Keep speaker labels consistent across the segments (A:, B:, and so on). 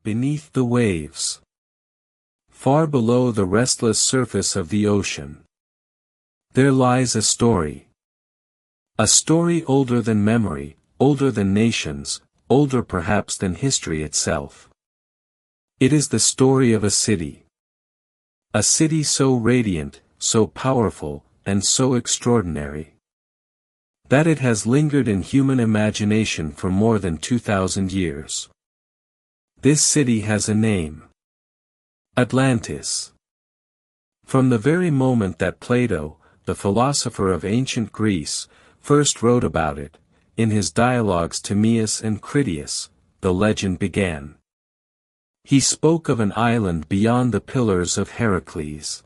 A: Beneath the waves. Far below the restless surface of the ocean. There lies a story. A story older than memory, older than nations, older perhaps than history itself. It is the story of a city. A city so radiant, so powerful, and so extraordinary, that it has lingered in human imagination for more than 2,000 years. This city has a name. Atlantis. From the very moment that Plato, the philosopher of ancient Greece, first wrote about it, in his dialogues Timaeus and Critias, the legend began. He spoke of an island beyond the pillars of Heracles.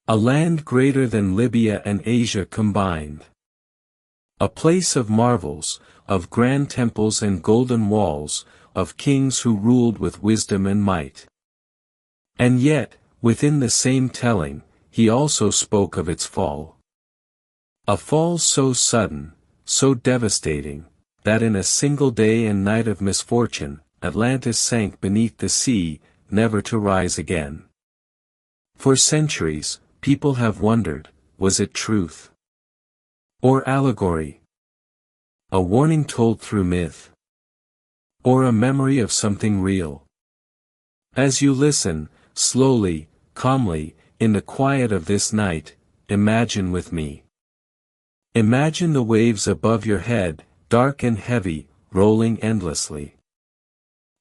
A: A land greater than Libya and Asia combined. A place of marvels, of grand temples and golden walls, of kings who ruled with wisdom and might. And yet, within the same telling, he also spoke of its fall. A fall so sudden, so devastating, that in a single day and night of misfortune, Atlantis sank beneath the sea, never to rise again. For centuries, people have wondered, was it truth? Or allegory? A warning told through myth? Or a memory of something real? As you listen, slowly, calmly, in the quiet of this night, imagine with me. Imagine the waves above your head, dark and heavy, rolling endlessly.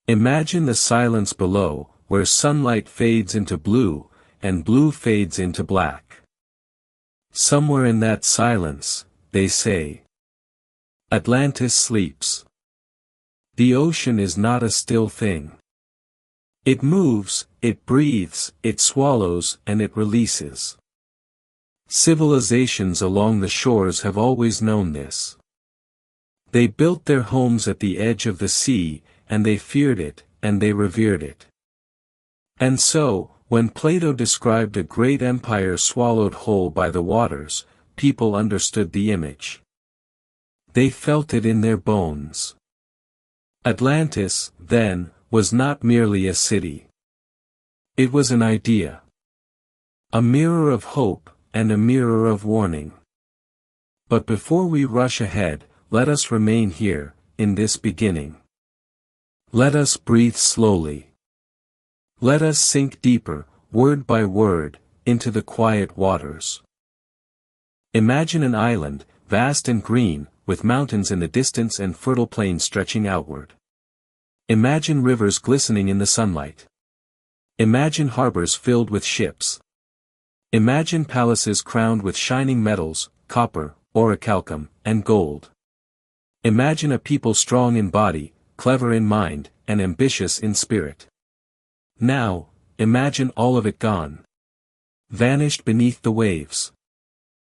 A: Imagine the silence below, where sunlight fades into blue, and blue fades into black. Somewhere in that silence, they say, Atlantis sleeps. The ocean is not a still thing. It moves, it breathes, it swallows, and it releases. Civilizations along the shores have always known this. They built their homes at the edge of the sea, and they feared it, and they revered it. And so, when Plato described a great empire swallowed whole by the waters, people understood the image. They felt it in their bones. Atlantis, then, was not merely a city. It was an idea. A mirror of hope, and a mirror of warning. But before we rush ahead, let us remain here, in this beginning. Let us breathe slowly. Let us sink deeper, word by word, into the quiet waters. Imagine an island, vast and green, with mountains in the distance and fertile plains stretching outward. Imagine rivers glistening in the sunlight. Imagine harbors filled with ships. Imagine palaces crowned with shining metals, copper, orichalcum, and gold. Imagine a people strong in body, clever in mind, and ambitious in spirit. Now, imagine all of it gone. Vanished beneath the waves.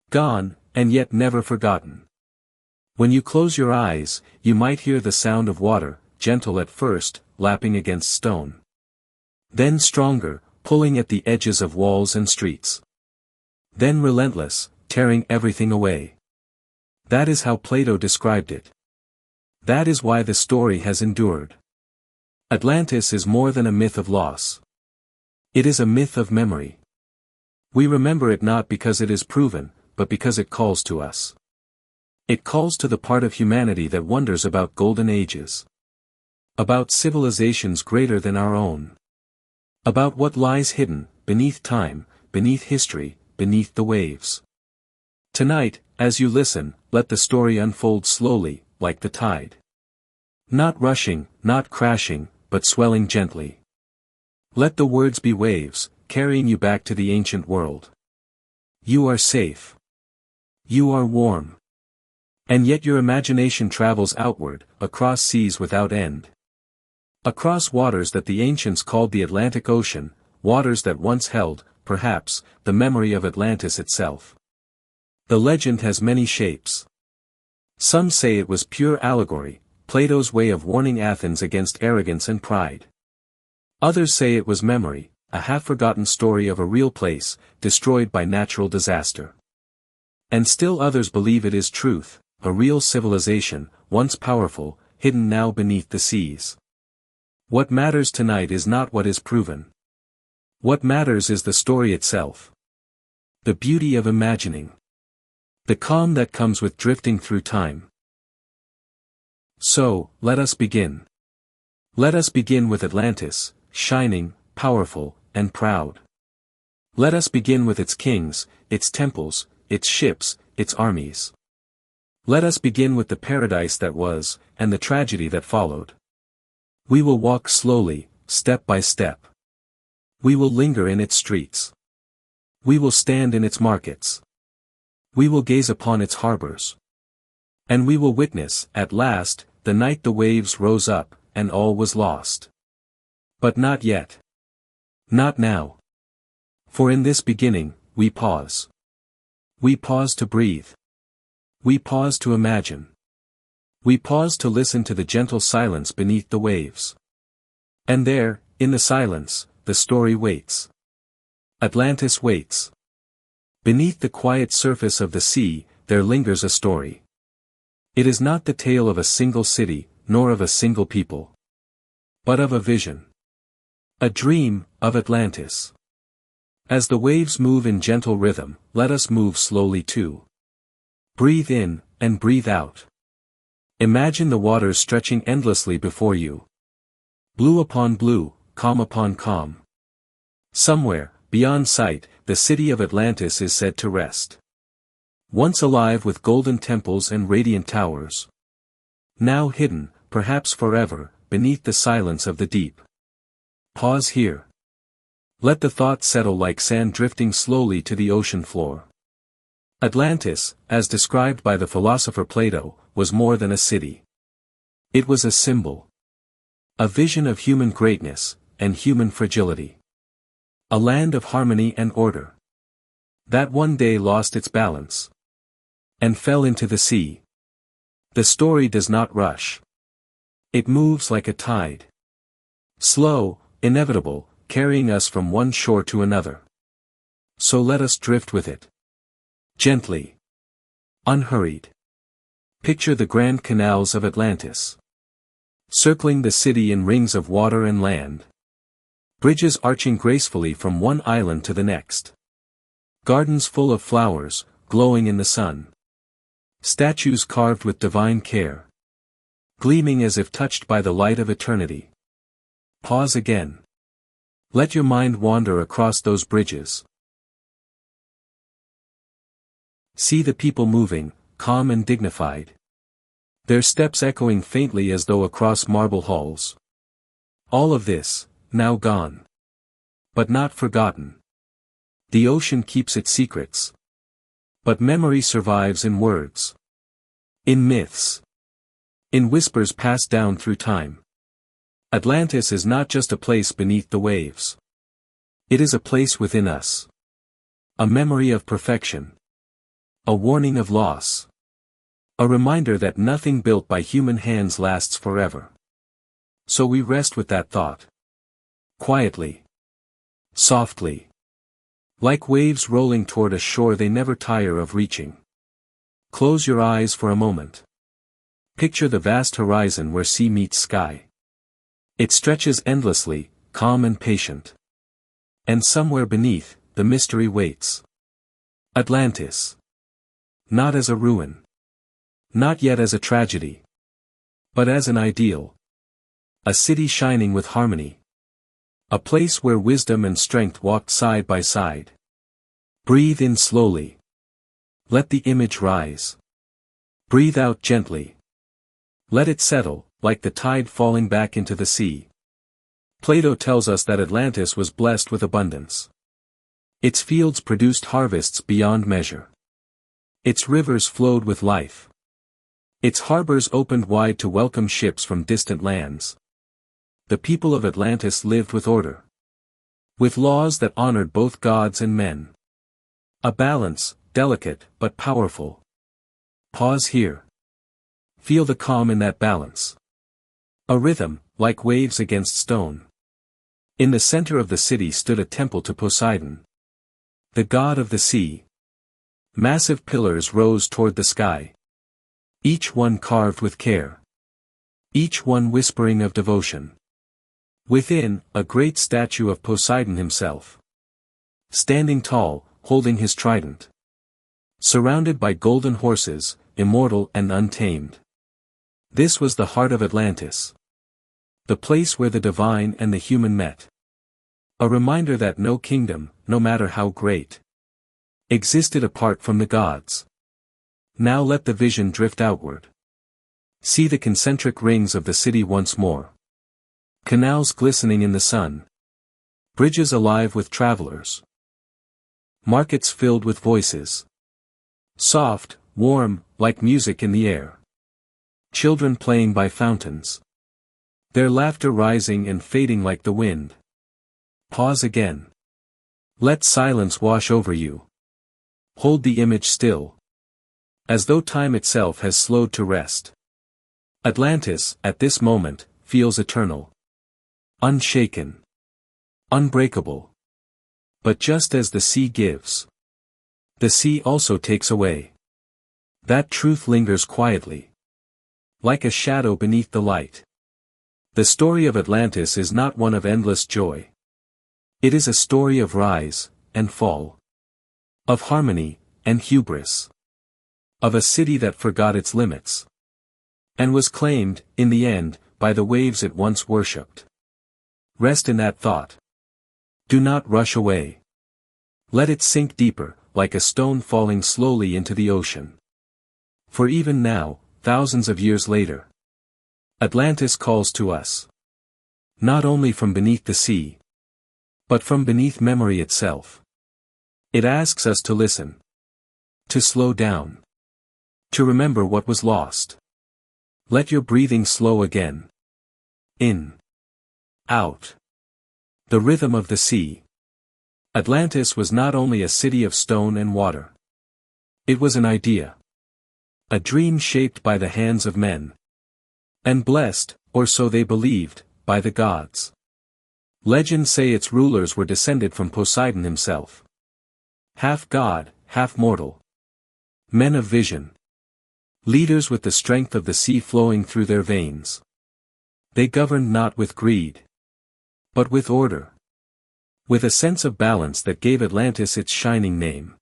A: Gone, and yet never forgotten. When you close your eyes, you might hear the sound of water, gentle at first, lapping against stone. Then stronger, pulling at the edges of walls and streets. Then relentless, tearing everything away. That is how Plato described it. That is why the story has endured. Atlantis is more than a myth of loss. It is a myth of memory. We remember it not because it is proven, but because it calls to us. It calls to the part of humanity that wonders about golden ages. About civilizations greater than our own. About what lies hidden, beneath time, beneath history, beneath the waves. Tonight, as you listen, let the story unfold slowly, like the tide. Not rushing, not crashing, but swelling gently. Let the words be waves, carrying you back to the ancient world. You are safe. You are warm. And yet your imagination travels outward, across seas without end. Across waters that the ancients called the Atlantic Ocean, waters that once held, perhaps, the memory of Atlantis itself. The legend has many shapes. Some say it was pure allegory, Plato's way of warning Athens against arrogance and pride. Others say it was memory, a half-forgotten story of a real place, destroyed by natural disaster. And still others believe it is truth, a real civilization, once powerful, hidden now beneath the seas. What matters tonight is not what is proven. What matters is the story itself. The beauty of imagining. The calm that comes with drifting through time. So, let us begin. Let us begin with Atlantis, shining, powerful, and proud. Let us begin with its kings, its temples, its ships, its armies. Let us begin with the paradise that was, and the tragedy that followed. We will walk slowly, step by step. We will linger in its streets. We will stand in its markets. We will gaze upon its harbors. And we will witness, at last, the night the waves rose up, and all was lost. But not yet. Not now. For in this beginning, we pause. We pause to breathe. We pause to imagine. We pause to listen to the gentle silence beneath the waves. And there, in the silence, the story waits. Atlantis waits. Beneath the quiet surface of the sea, there lingers a story. It is not the tale of a single city, nor of a single people. But of a vision. A dream, of Atlantis. As the waves move in gentle rhythm, let us move slowly too. Breathe in, and breathe out. Imagine the waters stretching endlessly before you. Blue upon blue, calm upon calm. Somewhere, beyond sight, the city of Atlantis is said to rest. Once alive with golden temples and radiant towers. Now hidden, perhaps forever, beneath the silence of the deep. Pause here. Let the thought settle like sand drifting slowly to the ocean floor. Atlantis, as described by the philosopher Plato, was more than a city. It was a symbol. A vision of human greatness, and human fragility. A land of harmony and order. That one day lost its balance. And fell into the sea. The story does not rush. It moves like a tide. Slow, inevitable, carrying us from one shore to another. So let us drift with it. Gently. Unhurried. Picture the grand canals of Atlantis. Circling the city in rings of water and land. Bridges arching gracefully from one island to the next. Gardens full of flowers, glowing in the sun. Statues carved with divine care. Gleaming as if touched by the light of eternity. Pause again. Let your mind wander across those bridges. See the people moving, calm and dignified. Their steps echoing faintly as though across marble halls. All of this, now gone. But not forgotten. The ocean keeps its secrets. But memory survives in words. In myths. In whispers passed down through time. Atlantis is not just a place beneath the waves. It is a place within us. A memory of perfection. A warning of loss. A reminder that nothing built by human hands lasts forever. So we rest with that thought. Quietly. Softly. Like waves rolling toward a shore they never tire of reaching. Close your eyes for a moment. Picture the vast horizon where sea meets sky. It stretches endlessly, calm and patient. And somewhere beneath, the mystery waits. Atlantis. Not as a ruin. Not yet as a tragedy. But as an ideal. A city shining with harmony. A place where wisdom and strength walked side by side. Breathe in slowly. Let the image rise. Breathe out gently. Let it settle, like the tide falling back into the sea. Plato tells us that Atlantis was blessed with abundance. Its fields produced harvests beyond measure. Its rivers flowed with life. Its harbors opened wide to welcome ships from distant lands. The people of Atlantis lived with order. With laws that honored both gods and men. A balance, delicate, but powerful. Pause here. Feel the calm in that balance. A rhythm, like waves against stone. In the center of the city stood a temple to Poseidon. The god of the sea. Massive pillars rose toward the sky. Each one carved with care. Each one whispering of devotion. Within, a great statue of Poseidon himself. Standing tall, holding his trident. Surrounded by golden horses, immortal and untamed. This was the heart of Atlantis. The place where the divine and the human met. A reminder that no kingdom, no matter how great, existed apart from the gods. Now let the vision drift outward. See the concentric rings of the city once more. Canals glistening in the sun. Bridges alive with travelers. Markets filled with voices. Soft, warm, like music in the air. Children playing by fountains. Their laughter rising and fading like the wind. Pause again. Let silence wash over you. Hold the image still. As though time itself has slowed to rest. Atlantis, at this moment, feels eternal. Unshaken. Unbreakable. But just as the sea gives, the sea also takes away. That truth lingers quietly. Like a shadow beneath the light. The story of Atlantis is not one of endless joy. It is a story of rise and fall. Of harmony and hubris. Of a city that forgot its limits. And was claimed, in the end, by the waves it once worshipped. Rest in that thought. Do not rush away. Let it sink deeper, like a stone falling slowly into the ocean. For even now, thousands of years later, Atlantis calls to us. Not only from beneath the sea, but from beneath memory itself. It asks us to listen. To slow down. To remember what was lost. Let your breathing slow again. In. Out. The rhythm of the sea. Atlantis was not only a city of stone and water. It was an idea. A dream shaped by the hands of men. And blessed, or so they believed, by the gods. Legends say its rulers were descended from Poseidon himself. Half god, half mortal. Men of vision. Leaders with the strength of the sea flowing through their veins. They governed not with greed, but with order. With a sense of balance that gave Atlantis its shining name.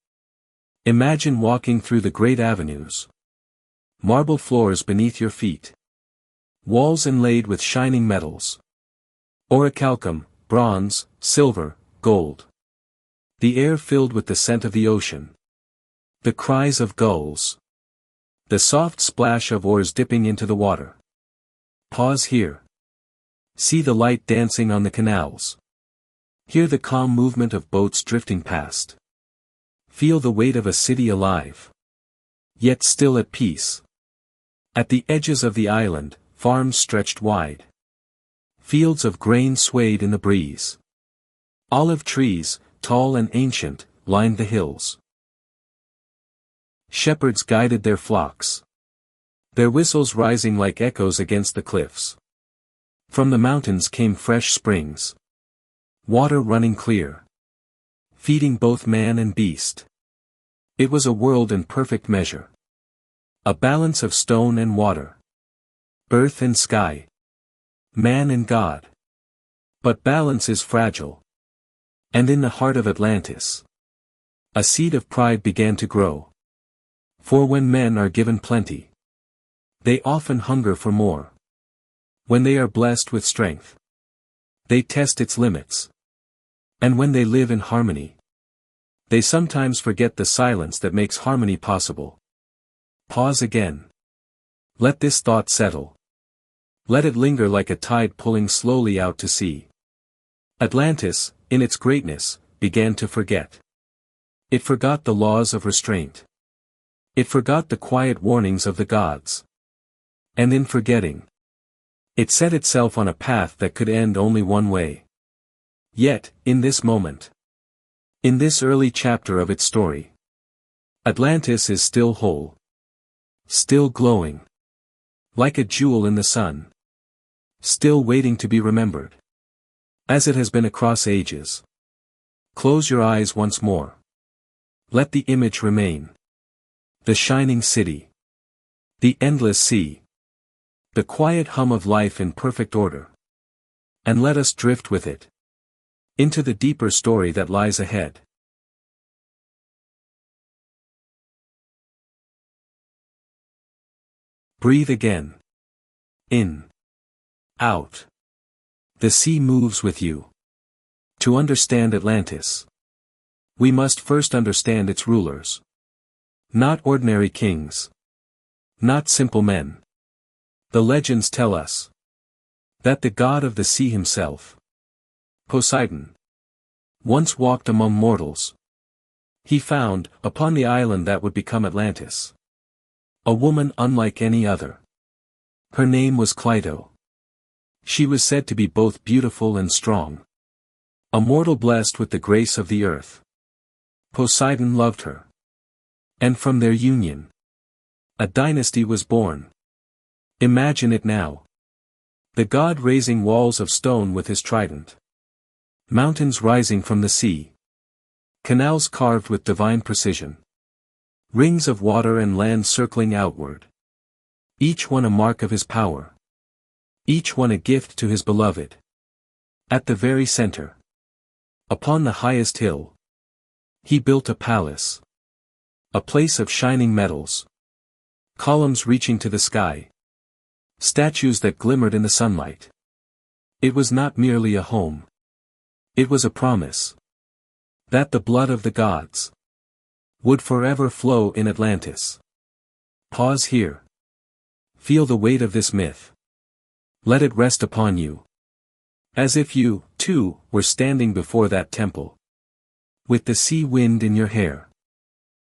A: Imagine walking through the great avenues. Marble floors beneath your feet. Walls inlaid with shining metals. Orichalcum, bronze, silver, gold. The air filled with the scent of the ocean. The cries of gulls. The soft splash of oars dipping into the water. Pause here. See the light dancing on the canals. Hear the calm movement of boats drifting past. Feel the weight of a city alive. Yet still at peace. At the edges of the island, farms stretched wide. Fields of grain swayed in the breeze. Olive trees, tall and ancient, lined the hills. Shepherds guided their flocks. Their whistles rising like echoes against the cliffs. From the mountains came fresh springs. Water running clear. Feeding both man and beast. It was a world in perfect measure. A balance of stone and water. Earth and sky. Man and God. But balance is fragile. And in the heart of Atlantis, a seed of pride began to grow. For when men are given plenty, they often hunger for more. When they are blessed with strength, they test its limits. And when they live in harmony, they sometimes forget the silence that makes harmony possible. Pause again. Let this thought settle. Let it linger like a tide pulling slowly out to sea. Atlantis, in its greatness, began to forget. It forgot the laws of restraint. It forgot the quiet warnings of the gods. And in forgetting, it set itself on a path that could end only one way. Yet, in this moment, in this early chapter of its story, Atlantis is still whole. Still glowing. Like a jewel in the sun. Still waiting to be remembered. As it has been across ages. Close your eyes once more. Let the image remain. The shining city. The endless sea. The quiet hum of life in perfect order. And let us drift with it into the deeper story that lies ahead. Breathe again. In. Out. The sea moves with you. To understand Atlantis, we must first understand its rulers. Not ordinary kings. Not simple men. The legends tell us that the god of the sea himself, Poseidon, once walked among mortals. He found, upon the island that would become Atlantis, a woman unlike any other. Her name was Cleito. She was said to be both beautiful and strong. A mortal blessed with the grace of the earth. Poseidon loved her. And from their union, a dynasty was born. Imagine it now. The god raising walls of stone with his trident. Mountains rising from the sea. Canals carved with divine precision. Rings of water and land circling outward. Each one a mark of his power. Each one a gift to his beloved. At the very center, upon the highest hill, he built a palace. A place of shining metals. Columns reaching to the sky. Statues that glimmered in the sunlight. It was not merely a home. It was a promise. That the blood of the gods would forever flow in Atlantis. Pause here. Feel the weight of this myth. Let it rest upon you. As if you, too, were standing before that temple. With the sea wind in your hair.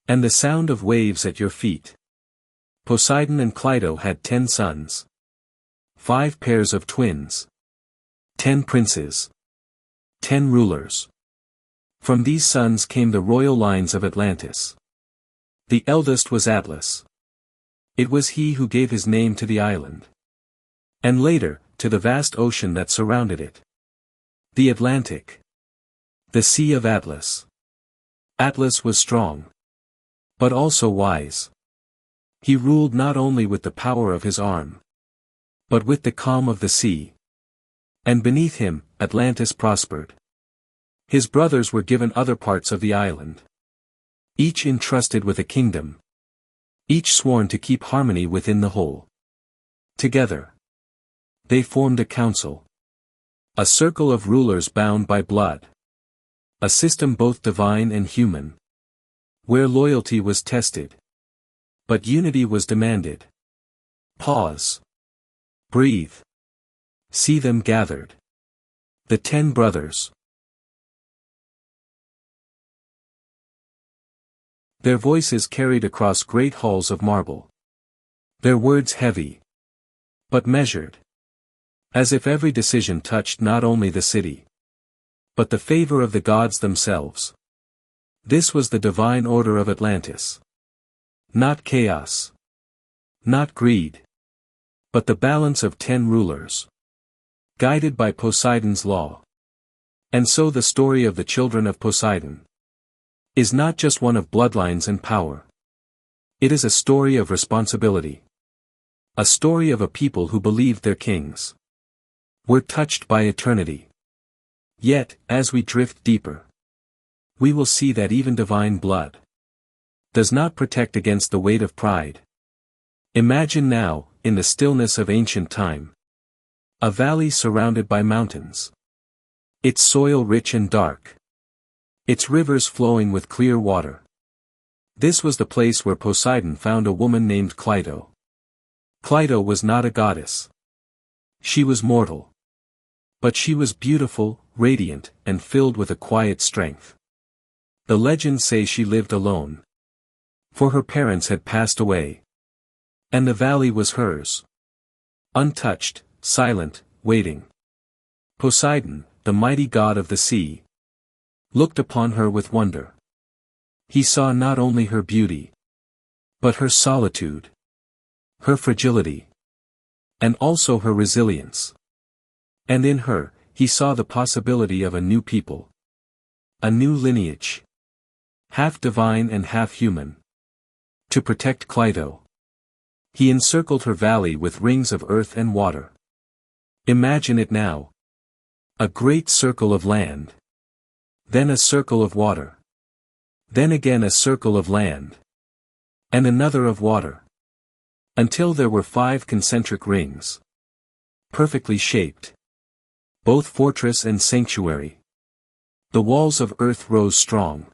A: And the sound of waves at your feet. Poseidon and Cleito had 10 sons. 5 pairs of twins. 10 princes. 10 rulers. From these sons came the royal lines of Atlantis. The eldest was Atlas. It was he who gave his name to the island. And later, to the vast ocean that surrounded it. The Atlantic. The Sea of Atlas. Atlas was strong. But also wise. He ruled not only with the power of his arm, but with the calm of the sea. And beneath him, Atlantis prospered. His brothers were given other parts of the island. Each entrusted with a kingdom. Each sworn to keep harmony within the whole. Together, they formed a council. A circle of rulers bound by blood. A system both divine and human. Where loyalty was tested. But unity was demanded. Pause. Breathe. See them gathered. The 10 brothers. Their voices carried across great halls of marble. Their words heavy. But measured. As if every decision touched not only the city, but the favor of the gods themselves. This was the divine order of Atlantis. Not chaos. Not greed. But the balance of 10 rulers. Guided by Poseidon's law. And so the story of the children of Poseidon is not just one of bloodlines and power. It is a story of responsibility. A story of a people who believed their kings were touched by eternity. Yet, as we drift deeper, we will see that even divine blood does not protect against the weight of pride. Imagine now, in the stillness of ancient time, a valley surrounded by mountains. Its soil rich and dark. Its rivers flowing with clear water. This was the place where Poseidon found a woman named Cleito. Cleito was not a goddess. She was mortal. But she was beautiful, radiant, and filled with a quiet strength. The legends say she lived alone. For her parents had passed away. And the valley was hers. Untouched, silent, waiting. Poseidon, the mighty god of the sea, looked upon her with wonder. He saw not only her beauty, but her solitude, her fragility, and also her resilience. And in her, he saw the possibility of a new people. A new lineage. Half divine and half human. To protect Cleito, he encircled her valley with rings of earth and water. Imagine it now. A great circle of land. Then a circle of water. Then again a circle of land. And another of water. Until there were 5 concentric rings. Perfectly shaped. Both fortress and sanctuary. The walls of earth rose strong.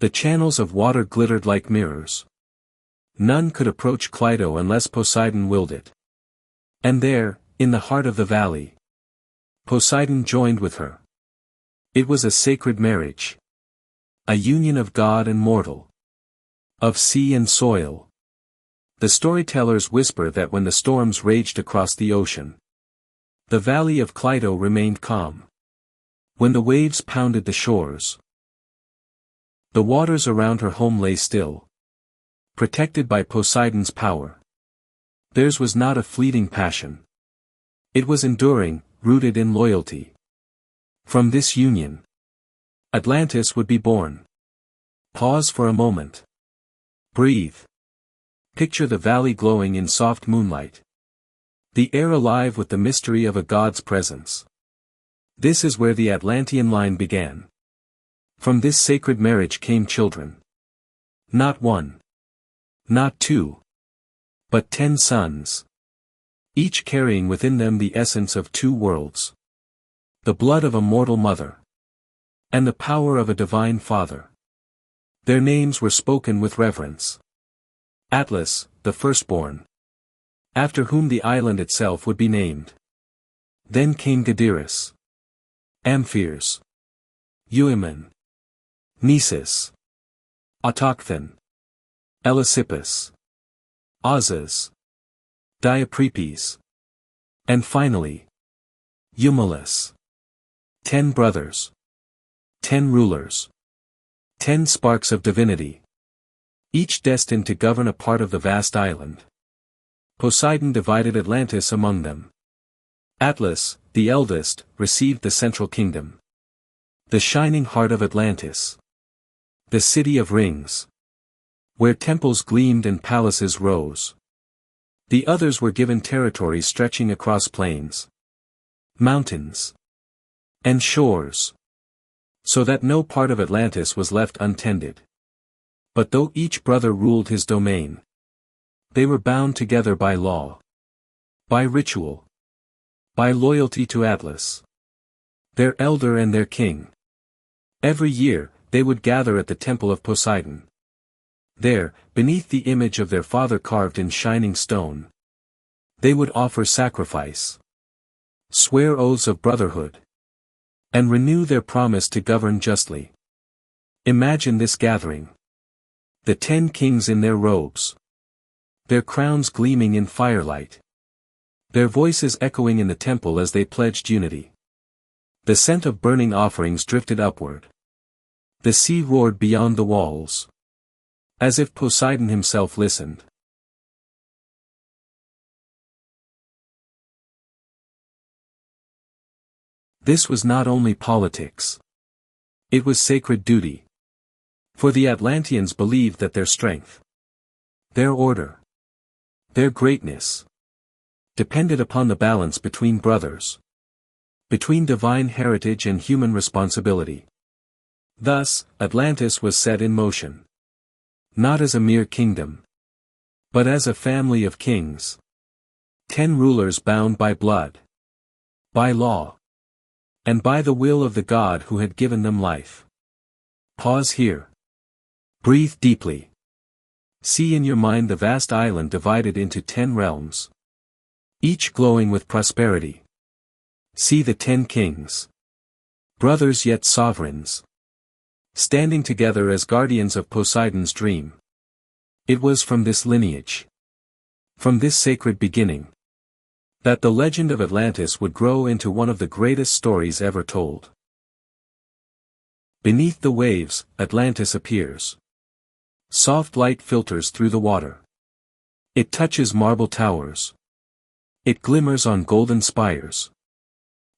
A: The channels of water glittered like mirrors. None could approach Cleito unless Poseidon willed it. And there, in the heart of the valley, Poseidon joined with her. It was a sacred marriage. A union of god and mortal. Of sea and soil. The storytellers whisper that when the storms raged across the ocean, the valley of Cleito remained calm. When the waves pounded the shores, the waters around her home lay still, protected by Poseidon's power. Theirs was not a fleeting passion. It was enduring, rooted in loyalty. From this union, Atlantis would be born. Pause for a moment. Breathe. Picture the valley glowing in soft moonlight. The air alive with the mystery of a god's presence. This is where the Atlantean line began. From this sacred marriage came children. Not 1. Not 2. But 10 sons. Each carrying within them the essence of 2 worlds. The blood of a mortal mother. And the power of a divine father. Their names were spoken with reverence. Atlas, the firstborn. After whom the island itself would be named. Then came Gadeirus. Amphirs. Euaemon. Nisus. Autochthon. Eleusippus. Ozas. Diaprepes. And finally, Eumelus. 10 brothers. 10 rulers. 10 sparks of divinity. Each destined to govern a part of the vast island. Poseidon divided Atlantis among them. Atlas, the eldest, received the central kingdom. The shining heart of Atlantis. The city of rings. Where temples gleamed and palaces rose. The others were given territories stretching across plains, mountains, and shores. So that no part of Atlantis was left untended. But though each brother ruled his domain, they were bound together by law, by ritual, by loyalty to Atlas, their elder and their king. Every year, they would gather at the temple of Poseidon. There, beneath the image of their father carved in shining stone, they would offer sacrifice, swear oaths of brotherhood, and renew their promise to govern justly. Imagine this gathering. The 10 kings in their robes. Their crowns gleaming in firelight. Their voices echoing in the temple as they pledged unity. The scent of burning offerings drifted upward. The sea roared beyond the walls. As if Poseidon himself listened. This was not only politics. It was sacred duty. For the Atlanteans believed that their strength, their order, their greatness, depended upon the balance between brothers. Between divine heritage and human responsibility. Thus, Atlantis was set in motion. Not as a mere kingdom, but as a family of kings. 10 rulers bound by blood, by law, and by the will of the God who had given them life. Pause here. Breathe deeply. See in your mind the vast island divided into 10 realms. Each glowing with prosperity. See the 10 kings. Brothers yet sovereigns. Standing together as guardians of Poseidon's dream. It was from this lineage, from this sacred beginning, that the legend of Atlantis would grow into one of the greatest stories ever told. Beneath the waves, Atlantis appears. Soft light filters through the water. It touches marble towers. It glimmers on golden spires.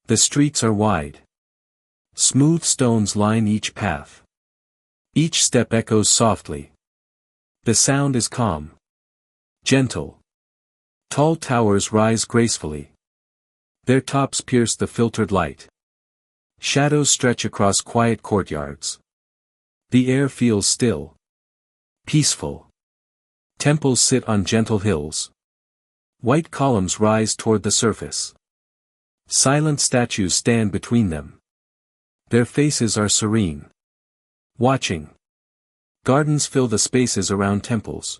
A: The streets are wide. Smooth stones line each path. Each step echoes softly. The sound is calm. Gentle. Tall towers rise gracefully. Their tops pierce the filtered light. Shadows stretch across quiet courtyards. The air feels still. Peaceful. Temples sit on gentle hills. White columns rise toward the surface. Silent statues stand between them. Their faces are serene. Watching. Gardens fill the spaces around temples.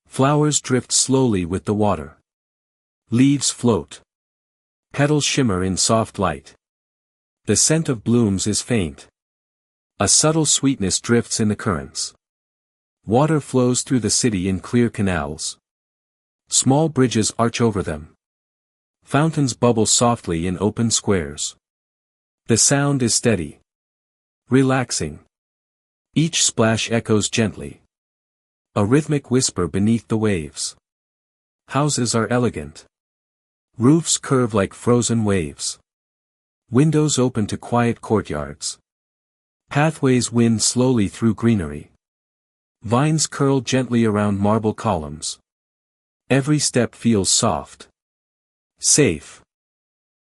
A: Flowers drift slowly with the water. Leaves float. Petals shimmer in soft light. The scent of blooms is faint. A subtle sweetness drifts in the currents. Water flows through the city in clear canals. Small bridges arch over them. Fountains bubble softly in open squares. The sound is steady. Relaxing. Each splash echoes gently. A rhythmic whisper beneath the waves. Houses are elegant. Roofs curve like frozen waves. Windows open to quiet courtyards. Pathways wind slowly through greenery. Vines curl gently around marble columns. Every step feels soft. Safe.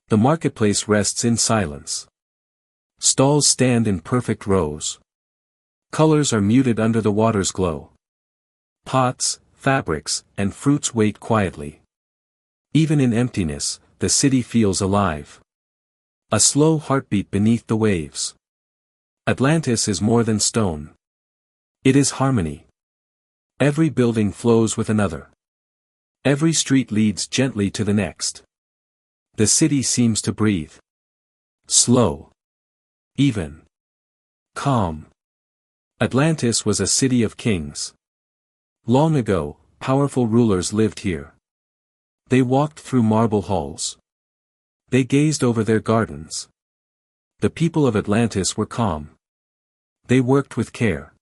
A: The marketplace rests in silence. Stalls stand in perfect rows. Colors are muted under the water's glow. Pots, fabrics, and fruits wait quietly. Even in emptiness, the city feels alive. A slow heartbeat beneath the waves. Atlantis is more than stone. It is harmony. Every building flows with another. Every street leads gently to the next. The city seems to breathe. Slow. Even. Calm. Atlantis was a city of kings. Long ago, powerful rulers lived here. They walked through marble halls. They gazed over their gardens. The people of Atlantis were calm. They worked with care.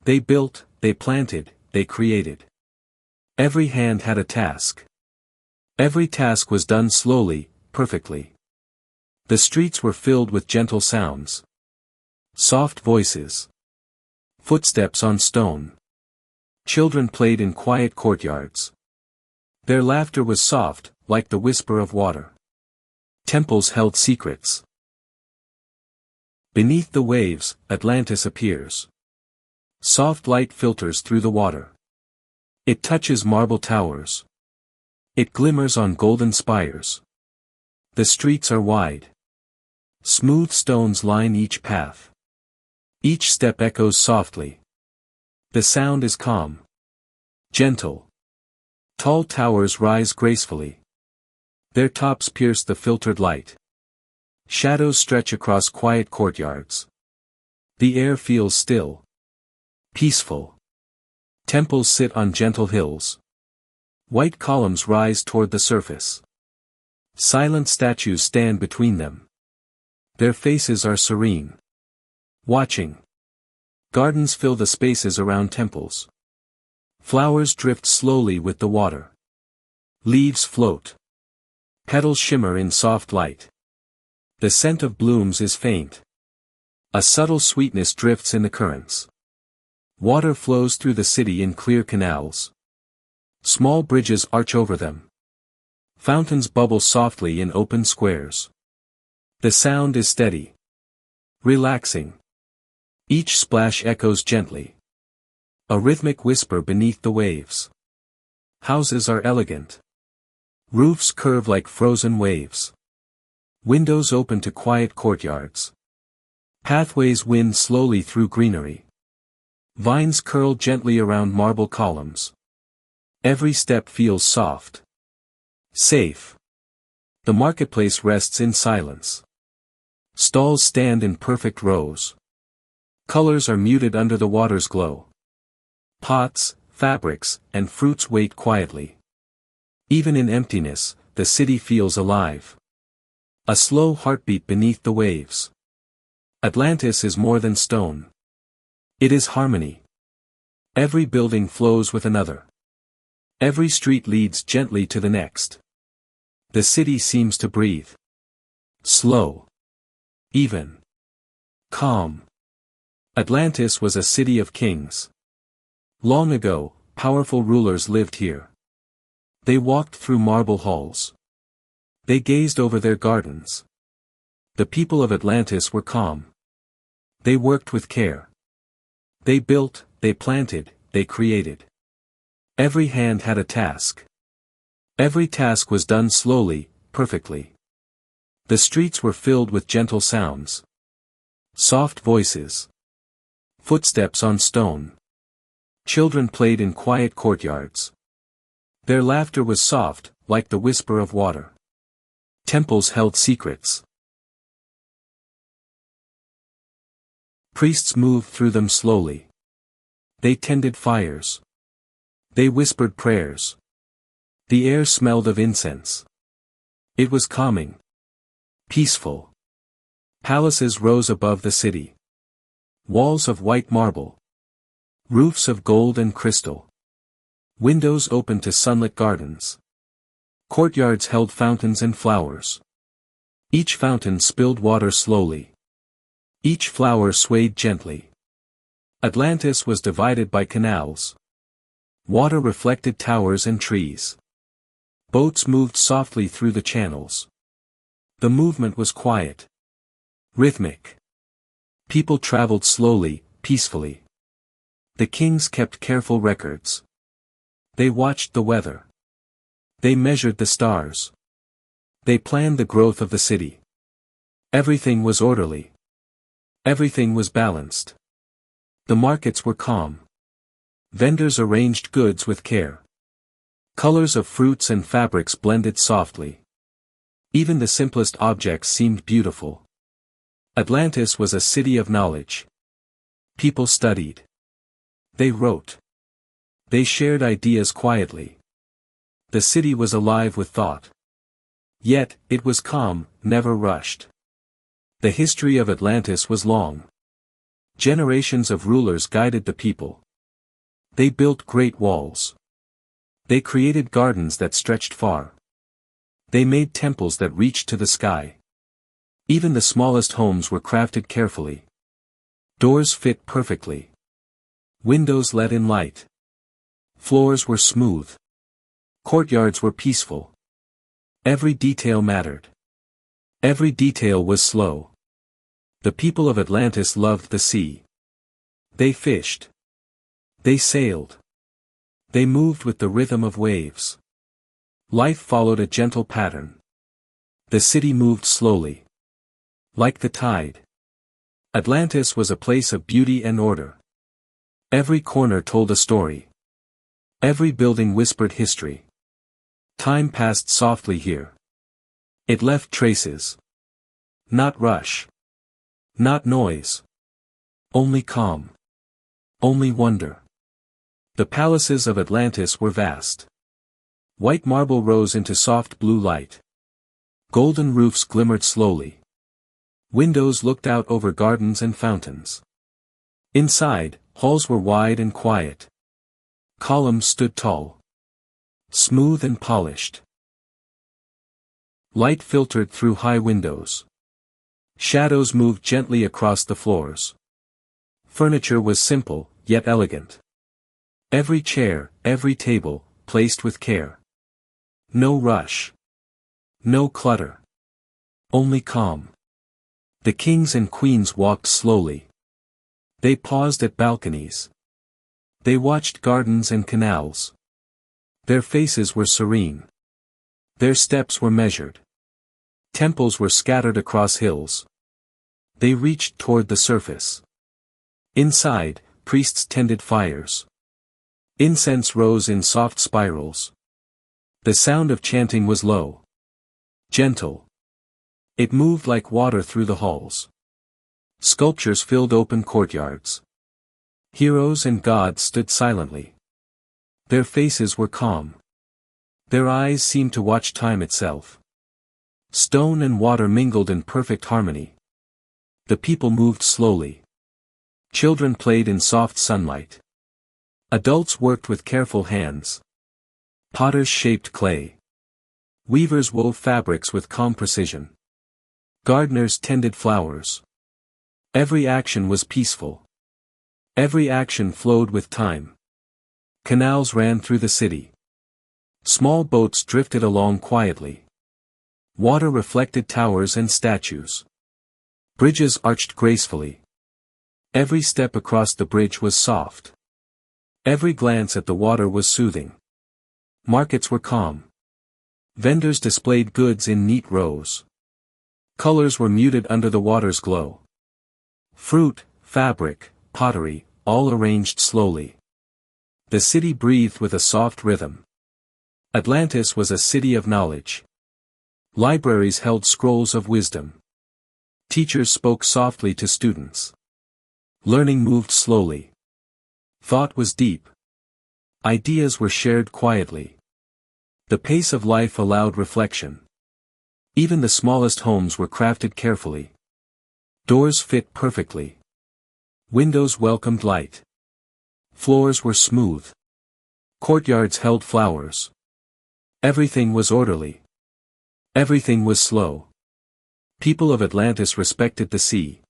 A: They built, they planted, they created. Every hand had a task. Every task was done slowly, perfectly. The streets were filled with gentle sounds. Soft voices. Footsteps on stone. Children played in quiet courtyards. Their laughter was soft, like the whisper of water. Temples held secrets. Beneath the waves, Atlantis appears. Soft light filters through the water. It touches marble towers. It glimmers on golden spires. The streets are wide. Smooth stones line each path. Each step echoes softly. The sound is calm. Gentle. Tall towers rise gracefully. Their tops pierce the filtered light. Shadows stretch across quiet courtyards. The air feels still. Peaceful. Temples sit on gentle hills. White columns rise toward the surface. Silent statues stand between them. Their faces are serene. Watching. Gardens fill the spaces around temples. Flowers drift slowly with the water. Leaves float. Petals shimmer in soft light. The scent of blooms is faint. A subtle sweetness drifts in the currents. Water flows through the city in clear canals. Small bridges arch over them. Fountains bubble softly in open squares. The sound is steady. Relaxing. Each splash echoes gently. A rhythmic whisper beneath the waves. Houses are elegant. Roofs curve like frozen waves. Windows open to quiet courtyards. Pathways wind slowly through greenery. Vines curl gently around marble columns. Every step feels soft. Safe. The marketplace rests in silence. Stalls stand in perfect rows. Colors are muted under the water's glow. Pots, fabrics, and fruits wait quietly. Even in emptiness, the city feels alive. A slow heartbeat beneath the waves. Atlantis is more than stone. It is harmony. Every building flows with another. Every street leads gently to the next. The city seems to breathe. Slow. Even. Calm. Atlantis was a city of kings. Long ago, powerful rulers lived here. They walked through marble halls. They gazed over their gardens. The people of Atlantis were calm. They worked with care. They built, they planted, they created. Every hand had a task. Every task was done slowly, perfectly. The streets were filled with gentle sounds. Soft voices. Footsteps on stone. Children played in quiet courtyards. Their laughter was soft, like the whisper of water. Temples held secrets. Priests moved through them slowly. They tended fires. They whispered prayers. The air smelled of incense. It was calming. Peaceful. Palaces rose above the city. Walls of white marble. Roofs of gold and crystal. Windows opened to sunlit gardens. Courtyards held fountains and flowers. Each fountain spilled water slowly. Each flower swayed gently. Atlantis was divided by canals. Water reflected towers and trees. Boats moved softly through the channels. The movement was quiet. Rhythmic. People traveled slowly, peacefully. The kings kept careful records. They watched the weather. They measured the stars. They planned the growth of the city. Everything was orderly. Everything was balanced. The markets were calm. Vendors arranged goods with care. Colors of fruits and fabrics blended softly. Even the simplest objects seemed beautiful. Atlantis was a city of knowledge. People studied. They wrote. They shared ideas quietly. The city was alive with thought. Yet, it was calm, never rushed. The history of Atlantis was long. Generations of rulers guided the people. They built great walls. They created gardens that stretched far. They made temples that reached to the sky. Even the smallest homes were crafted carefully. Doors fit perfectly. Windows let in light. Floors were smooth. Courtyards were peaceful. Every detail mattered. Every detail was slow. The people of Atlantis loved the sea. They fished. They sailed. They moved with the rhythm of waves. Life followed a gentle pattern. The city moved slowly. Like the tide. Atlantis was a place of beauty and order. Every corner told a story. Every building whispered history. Time passed softly here. It left traces. Not rush. Not noise. Only calm. Only wonder. The palaces of Atlantis were vast. White marble rose into soft blue light. Golden roofs glimmered slowly. Windows looked out over gardens and fountains. Inside, halls were wide and quiet. Columns stood tall. Smooth and polished. Light filtered through high windows. Shadows moved gently across the floors. Furniture was simple, yet elegant. Every chair, every table, placed with care. No rush. No clutter. Only calm. The kings and queens walked slowly. They paused at balconies. They watched gardens and canals. Their faces were serene. Their steps were measured. Temples were scattered across hills. They reached toward the surface. Inside, priests tended fires. Incense rose in soft spirals. The sound of chanting was low. Gentle. It moved like water through the halls. Sculptures filled open courtyards. Heroes and gods stood silently. Their faces were calm. Their eyes seemed to watch time itself. Stone and water mingled in perfect harmony. The people moved slowly. Children played in soft sunlight. Adults worked with careful hands. Potters shaped clay. Weavers wove fabrics with calm precision. Gardeners tended flowers. Every action was peaceful. Every action flowed with time. Canals ran through the city. Small boats drifted along quietly. Water reflected towers and statues. Bridges arched gracefully. Every step across the bridge was soft. Every glance at the water was soothing. Markets were calm. Vendors displayed goods in neat rows. Colors were muted under the water's glow. Fruit, fabric, pottery, all arranged slowly. The city breathed with a soft rhythm. Atlantis was a city of knowledge. Libraries held scrolls of wisdom. Teachers spoke softly to students. Learning moved slowly. Thought was deep. Ideas were shared quietly. The pace of life allowed reflection. Even the smallest homes were crafted carefully. Doors fit perfectly. Windows welcomed light. Floors were smooth. Courtyards held flowers. Everything was orderly. Everything was slow. People of Atlantis respected the sea.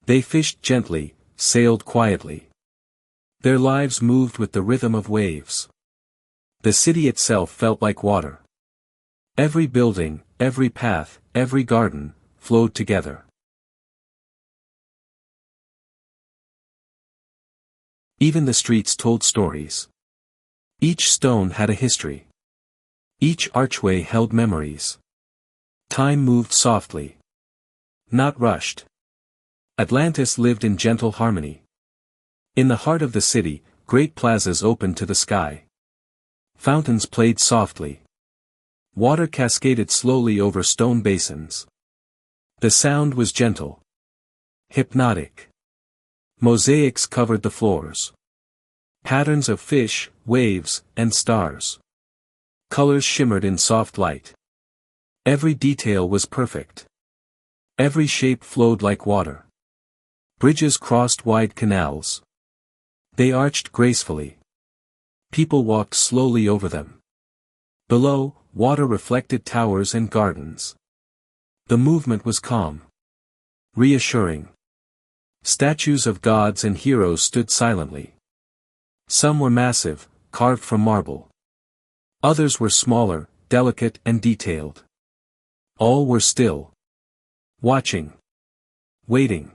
A: They fished gently, sailed quietly. Their lives moved with the rhythm of waves. The city itself felt like water. Every building, every path, every garden, flowed together. Even the streets told stories. Each stone had a history. Each archway held memories. Time moved softly. Not rushed. Atlantis lived in gentle harmony. In the heart of the city, great plazas opened to the sky. Fountains played softly. Water cascaded slowly over stone basins. The sound was gentle. Hypnotic. Mosaics covered the floors. Patterns of fish, waves, and stars. Colors shimmered in soft light. Every detail was perfect. Every shape flowed like water. Bridges crossed wide canals. They arched gracefully. People walked slowly over them. Below, water reflected towers and gardens. The movement was calm. Reassuring. Statues of gods and heroes stood silently. Some were massive, carved from marble. Others were smaller, delicate and detailed. All were still. Watching. Waiting.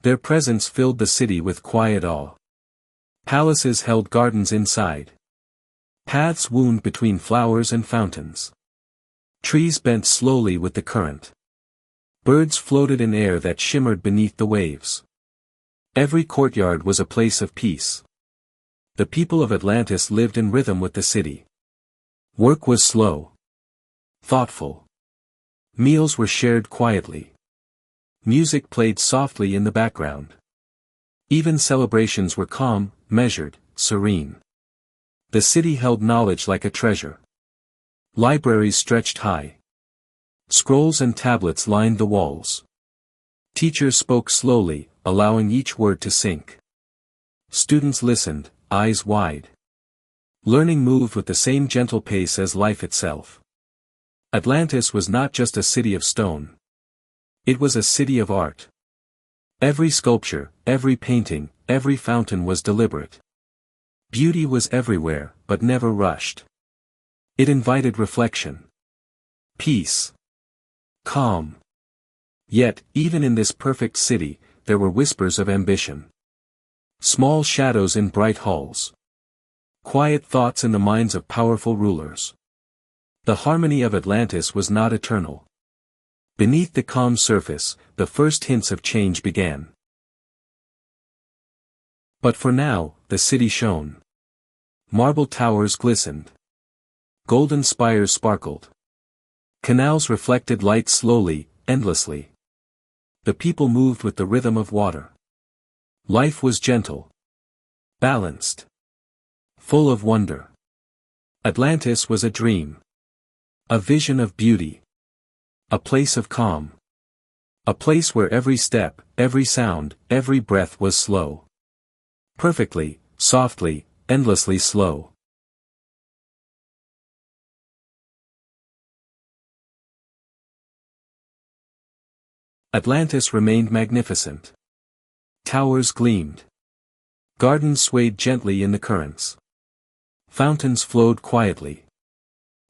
A: Their presence filled the city with quiet awe. Palaces held gardens inside. Paths wound between flowers and fountains. Trees bent slowly with the current. Birds floated in air that shimmered beneath the waves. Every courtyard was a place of peace. The people of Atlantis lived in rhythm with the city. Work was slow. Thoughtful. Meals were shared quietly. Music played softly in the background. Even celebrations were calm, measured, serene. The city held knowledge like a treasure. Libraries stretched high. Scrolls and tablets lined the walls. Teachers spoke slowly, allowing each word to sink. Students listened, eyes wide. Learning moved with the same gentle pace as life itself. Atlantis was not just a city of stone. It was a city of art. Every sculpture, every painting, every fountain was deliberate. Beauty was everywhere, but never rushed. It invited reflection. Peace. Calm. Yet, even in this perfect city, there were whispers of ambition. Small shadows in bright halls. Quiet thoughts in the minds of powerful rulers. The harmony of Atlantis was not eternal. Beneath the calm surface, the first hints of change began. But for now, the city shone. Marble towers glistened. Golden spires sparkled. Canals reflected light slowly, endlessly. The people moved with the rhythm of water. Life was gentle. Balanced. Full of wonder. Atlantis was a dream. A vision of beauty. A place of calm. A place where every step, every sound, every breath was slow. Perfectly, softly, endlessly slow. Atlantis remained magnificent. Towers gleamed. Gardens swayed gently in the currents. Fountains flowed quietly.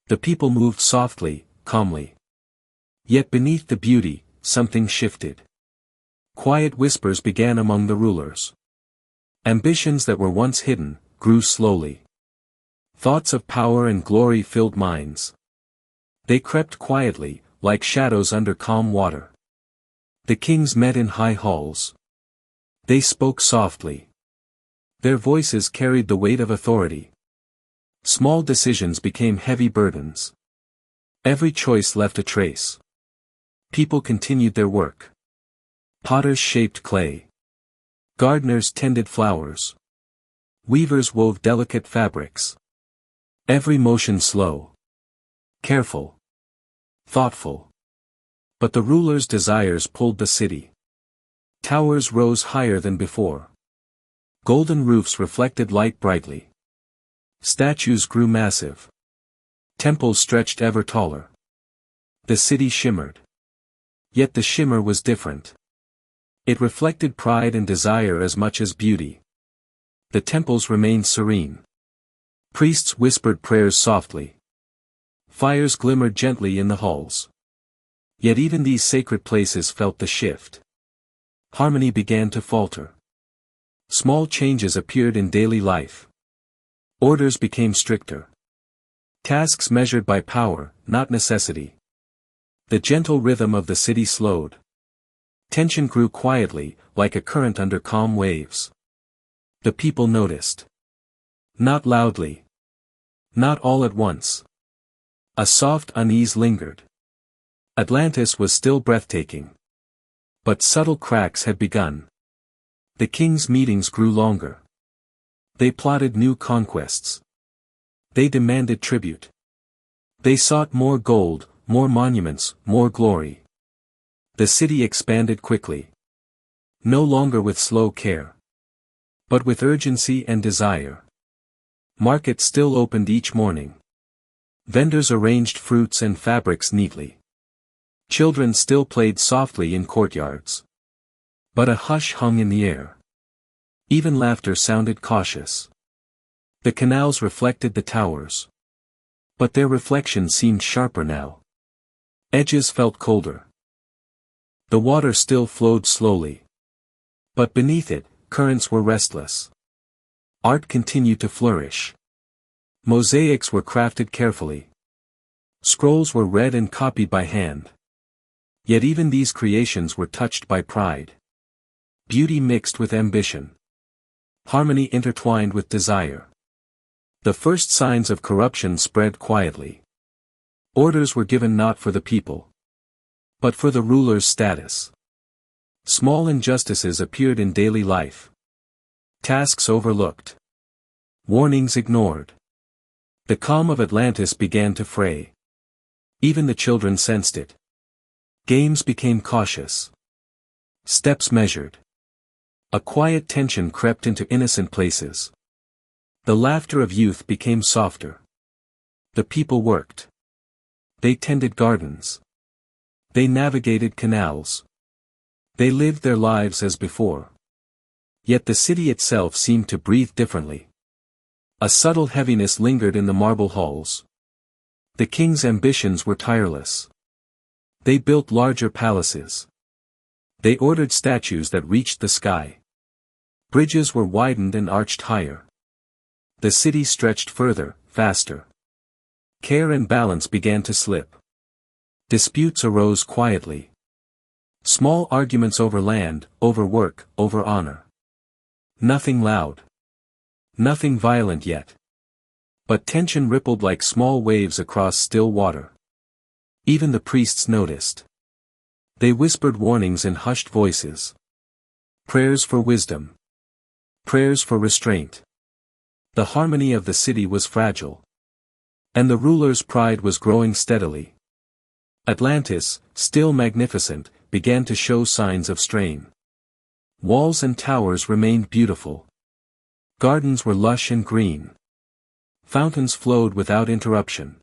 A: The people moved softly, calmly. Yet beneath the beauty, something shifted. Quiet whispers began among the rulers. Ambitions that were once hidden, grew slowly. Thoughts of power and glory filled minds. They crept quietly, like shadows under calm water. The kings met in high halls. They spoke softly. Their voices carried the weight of authority. Small decisions became heavy burdens. Every choice left a trace. People continued their work. Potters shaped clay. Gardeners tended flowers. Weavers wove delicate fabrics. Every motion slow. Careful. Thoughtful. But the rulers' desires pulled the city. Towers rose higher than before. Golden roofs reflected light brightly. Statues grew massive. Temples stretched ever taller. The city shimmered. Yet the shimmer was different. It reflected pride and desire as much as beauty. The temples remained serene. Priests whispered prayers softly. Fires glimmered gently in the halls. Yet even these sacred places felt the shift. Harmony began to falter. Small changes appeared in daily life. Orders became stricter. Tasks measured by power, not necessity. The gentle rhythm of the city slowed. Tension grew quietly, like a current under calm waves. The people noticed. Not loudly. Not all at once. A soft unease lingered. Atlantis was still breathtaking. But subtle cracks had begun. The king's meetings grew longer. They plotted new conquests. They demanded tribute. They sought more gold, more monuments, more glory. The city expanded quickly. No longer with slow care. But with urgency and desire. Markets still opened each morning. Vendors arranged fruits and fabrics neatly. Children still played softly in courtyards. But a hush hung in the air. Even laughter sounded cautious. The canals reflected the towers. But their reflection seemed sharper now. Edges felt colder. The water still flowed slowly. But beneath it, currents were restless. Art continued to flourish. Mosaics were crafted carefully. Scrolls were read and copied by hand. Yet even these creations were touched by pride. Beauty mixed with ambition. Harmony intertwined with desire. The first signs of corruption spread quietly. Orders were given not for the people, but for the ruler's status. Small injustices appeared in daily life. Tasks overlooked. Warnings ignored. The calm of Atlantis began to fray. Even the children sensed it. Games became cautious. Steps measured. A quiet tension crept into innocent places. The laughter of youth became softer. The people worked. They tended gardens. They navigated canals. They lived their lives as before. Yet the city itself seemed to breathe differently. A subtle heaviness lingered in the marble halls. The king's ambitions were tireless. They built larger palaces. They ordered statues that reached the sky. Bridges were widened and arched higher. The city stretched further, faster. Care and balance began to slip. Disputes arose quietly. Small arguments over land, over work, over honor. Nothing loud. Nothing violent yet. But tension rippled like small waves across still water. Even the priests noticed. They whispered warnings in hushed voices. Prayers for wisdom. Prayers for restraint. The harmony of the city was fragile. And the ruler's pride was growing steadily. Atlantis, still magnificent, began to show signs of strain. Walls and towers remained beautiful. Gardens were lush and green. Fountains flowed without interruption.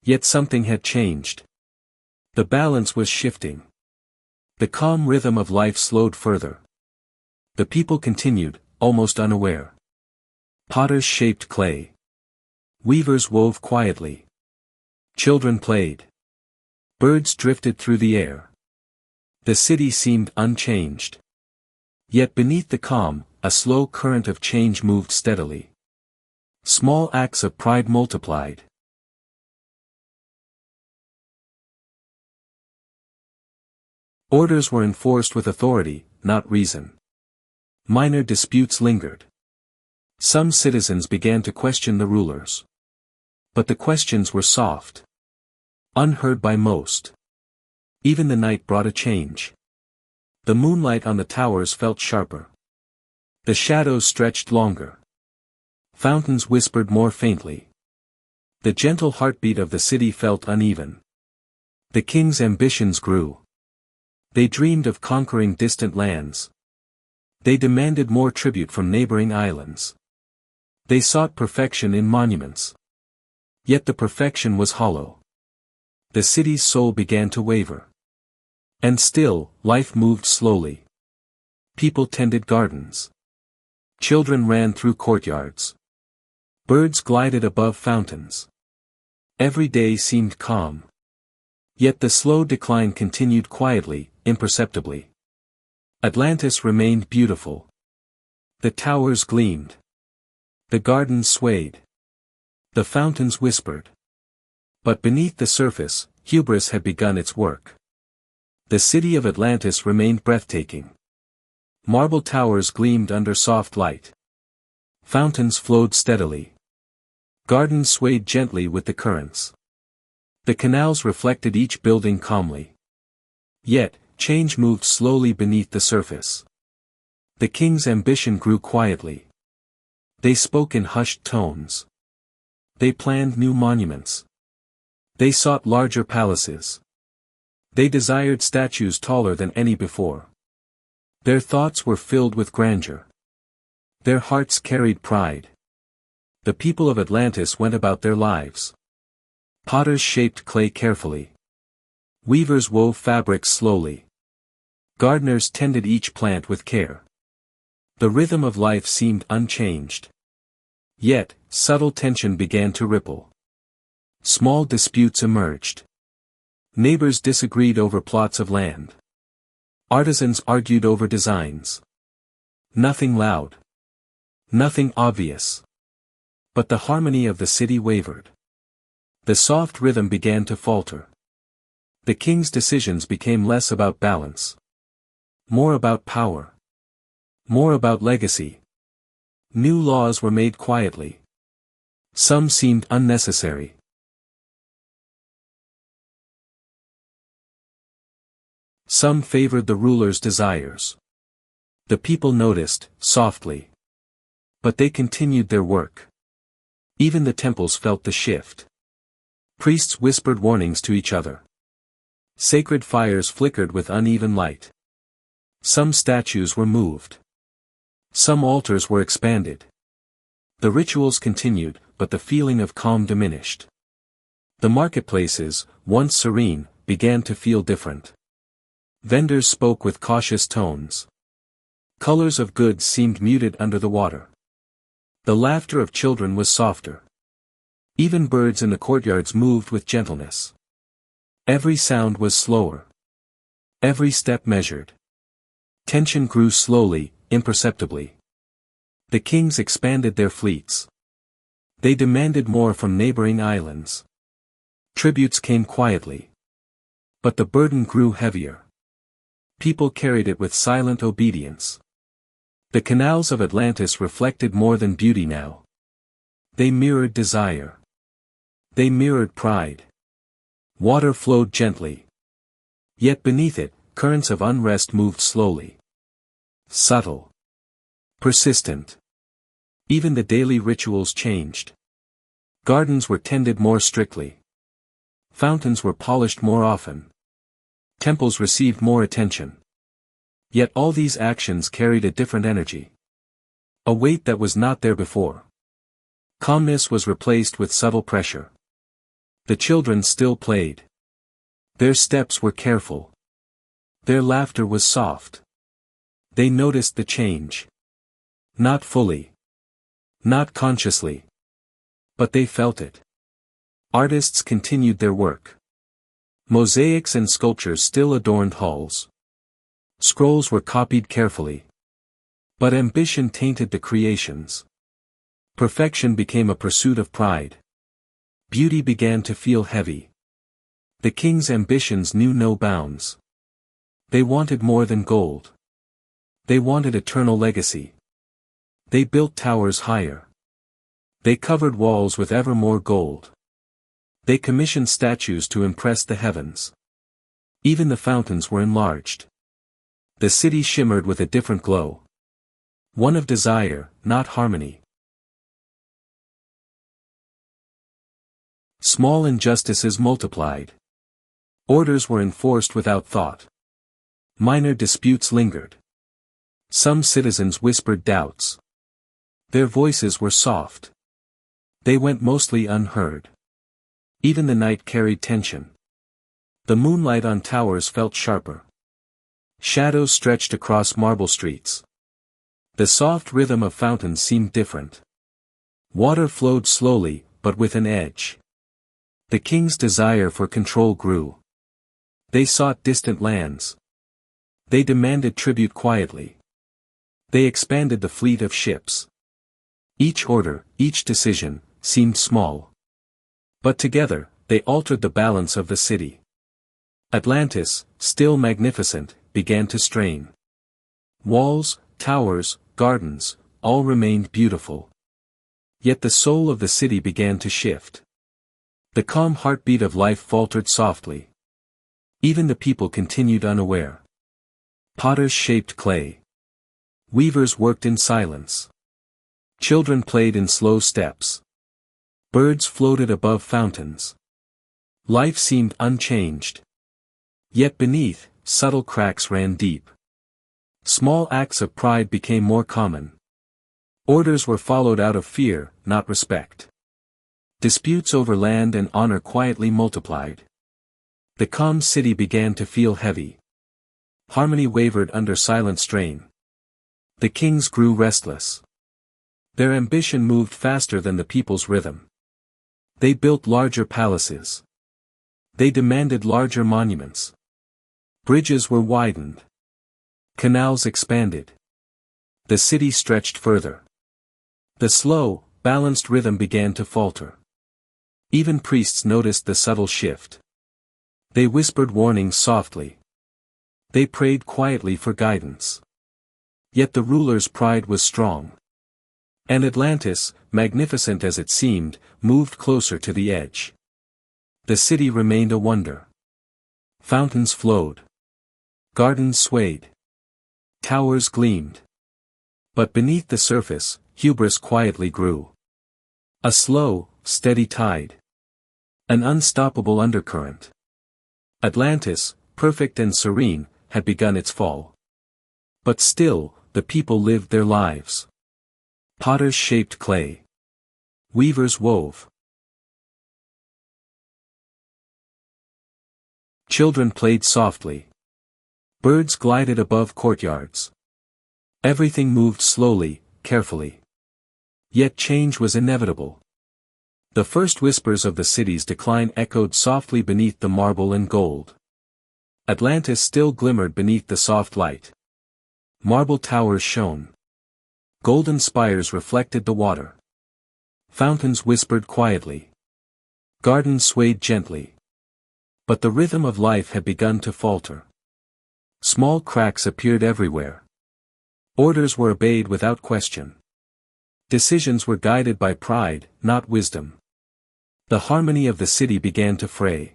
A: Yet something had changed. The balance was shifting. The calm rhythm of life slowed further. The people continued, almost unaware. Potters shaped clay. Weavers wove quietly. Children played. Birds drifted through the air. The city seemed unchanged. Yet beneath the calm, a slow current of change moved steadily. Small acts of pride multiplied. Orders were enforced with authority, not reason. Minor disputes lingered. Some citizens began to question the rulers. But the questions were soft. Unheard by most. Even the night brought a change. The moonlight on the towers felt sharper. The shadows stretched longer. Fountains whispered more faintly. The gentle heartbeat of the city felt uneven. The king's ambitions grew. They dreamed of conquering distant lands. They demanded more tribute from neighboring islands. They sought perfection in monuments. Yet the perfection was hollow. The city's soul began to waver. And still, life moved slowly. People tended gardens. Children ran through courtyards. Birds glided above fountains. Every day seemed calm. Yet the slow decline continued quietly, imperceptibly. Atlantis remained beautiful. The towers gleamed. The gardens swayed. The fountains whispered. But beneath the surface, hubris had begun its work. The city of Atlantis remained breathtaking. Marble towers gleamed under soft light. Fountains flowed steadily. Gardens swayed gently with the currents. The canals reflected each building calmly. Yet, change moved slowly beneath the surface. The king's ambition grew quietly. They spoke in hushed tones. They planned new monuments. They sought larger palaces. They desired statues taller than any before. Their thoughts were filled with grandeur. Their hearts carried pride. The people of Atlantis went about their lives. Potters shaped clay carefully. Weavers wove fabrics slowly. Gardeners tended each plant with care. The rhythm of life seemed unchanged. Yet, subtle tension began to ripple. Small disputes emerged. Neighbors disagreed over plots of land. Artisans argued over designs. Nothing loud. Nothing obvious. But the harmony of the city wavered. The soft rhythm began to falter. The king's decisions became less about balance. More about power. More about legacy. New laws were made quietly. Some seemed unnecessary. Some favored the ruler's desires. The people noticed, softly. But they continued their work. Even the temples felt the shift. Priests whispered warnings to each other. Sacred fires flickered with uneven light. Some statues were moved. Some altars were expanded. The rituals continued, but the feeling of calm diminished. The marketplaces, once serene, began to feel different. Vendors spoke with cautious tones. Colors of goods seemed muted under the water. The laughter of children was softer. Even birds in the courtyards moved with gentleness. Every sound was slower. Every step measured. Tension grew slowly, imperceptibly. The kings expanded their fleets. They demanded more from neighboring islands. Tributes came quietly. But the burden grew heavier. People carried it with silent obedience. The canals of Atlantis reflected more than beauty now. They mirrored desire. They mirrored pride. Water flowed gently. Yet beneath it, currents of unrest moved slowly. Subtle. Persistent. Even the daily rituals changed. Gardens were tended more strictly. Fountains were polished more often. Temples received more attention. Yet all these actions carried a different energy. A weight that was not there before. Calmness was replaced with subtle pressure. The children still played. Their steps were careful. Their laughter was soft. They noticed the change. Not fully. Not consciously. But they felt it. Artists continued their work. Mosaics and sculptures still adorned halls. Scrolls were copied carefully. But ambition tainted the creations. Perfection became a pursuit of pride. Beauty began to feel heavy. The king's ambitions knew no bounds. They wanted more than gold. They wanted eternal legacy. They built towers higher. They covered walls with ever more gold. They commissioned statues to impress the heavens. Even the fountains were enlarged. The city shimmered with a different glow. One of desire, not harmony. Small injustices multiplied. Orders were enforced without thought. Minor disputes lingered. Some citizens whispered doubts. Their voices were soft. They went mostly unheard. Even the night carried tension. The moonlight on towers felt sharper. Shadows stretched across marble streets. The soft rhythm of fountains seemed different. Water flowed slowly, but with an edge. The king's desire for control grew. They sought distant lands. They demanded tribute quietly. They expanded the fleet of ships. Each order, each decision, seemed small. But together, they altered the balance of the city. Atlantis, still magnificent, began to strain. Walls, towers, gardens, all remained beautiful. Yet the soul of the city began to shift. The calm heartbeat of life faltered softly. Even the people continued unaware. Potters shaped clay. Weavers worked in silence. Children played in slow steps. Birds floated above fountains. Life seemed unchanged. Yet beneath, subtle cracks ran deep. Small acts of pride became more common. Orders were followed out of fear, not respect. Disputes over land and honor quietly multiplied. The calm city began to feel heavy. Harmony wavered under silent strain. The kings grew restless. Their ambition moved faster than the people's rhythm. They built larger palaces. They demanded larger monuments. Bridges were widened. Canals expanded. The city stretched further. The slow, balanced rhythm began to falter. Even priests noticed the subtle shift. They whispered warnings softly. They prayed quietly for guidance. Yet the ruler's pride was strong. And Atlantis, magnificent as it seemed, moved closer to the edge. The city remained a wonder. Fountains flowed. Gardens swayed. Towers gleamed. But beneath the surface, hubris quietly grew. A slow, steady tide. An unstoppable undercurrent. Atlantis, perfect and serene, had begun its fall. But still, the people lived their lives. Potters shaped clay. Weavers wove. Children played softly. Birds glided above courtyards. Everything moved slowly, carefully. Yet change was inevitable. The first whispers of the city's decline echoed softly beneath the marble and gold. Atlantis still glimmered beneath the soft light. Marble towers shone. Golden spires reflected the water. Fountains whispered quietly. Gardens swayed gently. But the rhythm of life had begun to falter. Small cracks appeared everywhere. Orders were obeyed without question. Decisions were guided by pride, not wisdom. The harmony of the city began to fray.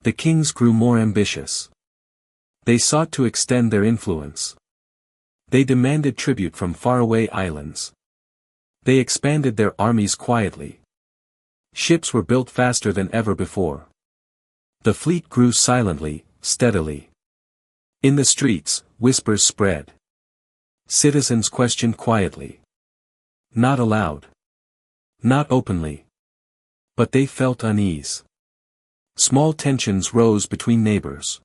A: The kings grew more ambitious. They sought to extend their influence. They demanded tribute from faraway islands. They expanded their armies quietly. Ships were built faster than ever before. The fleet grew silently, steadily. In the streets, whispers spread. Citizens questioned quietly. Not aloud. Not openly. But they felt unease. Small tensions rose between neighbors.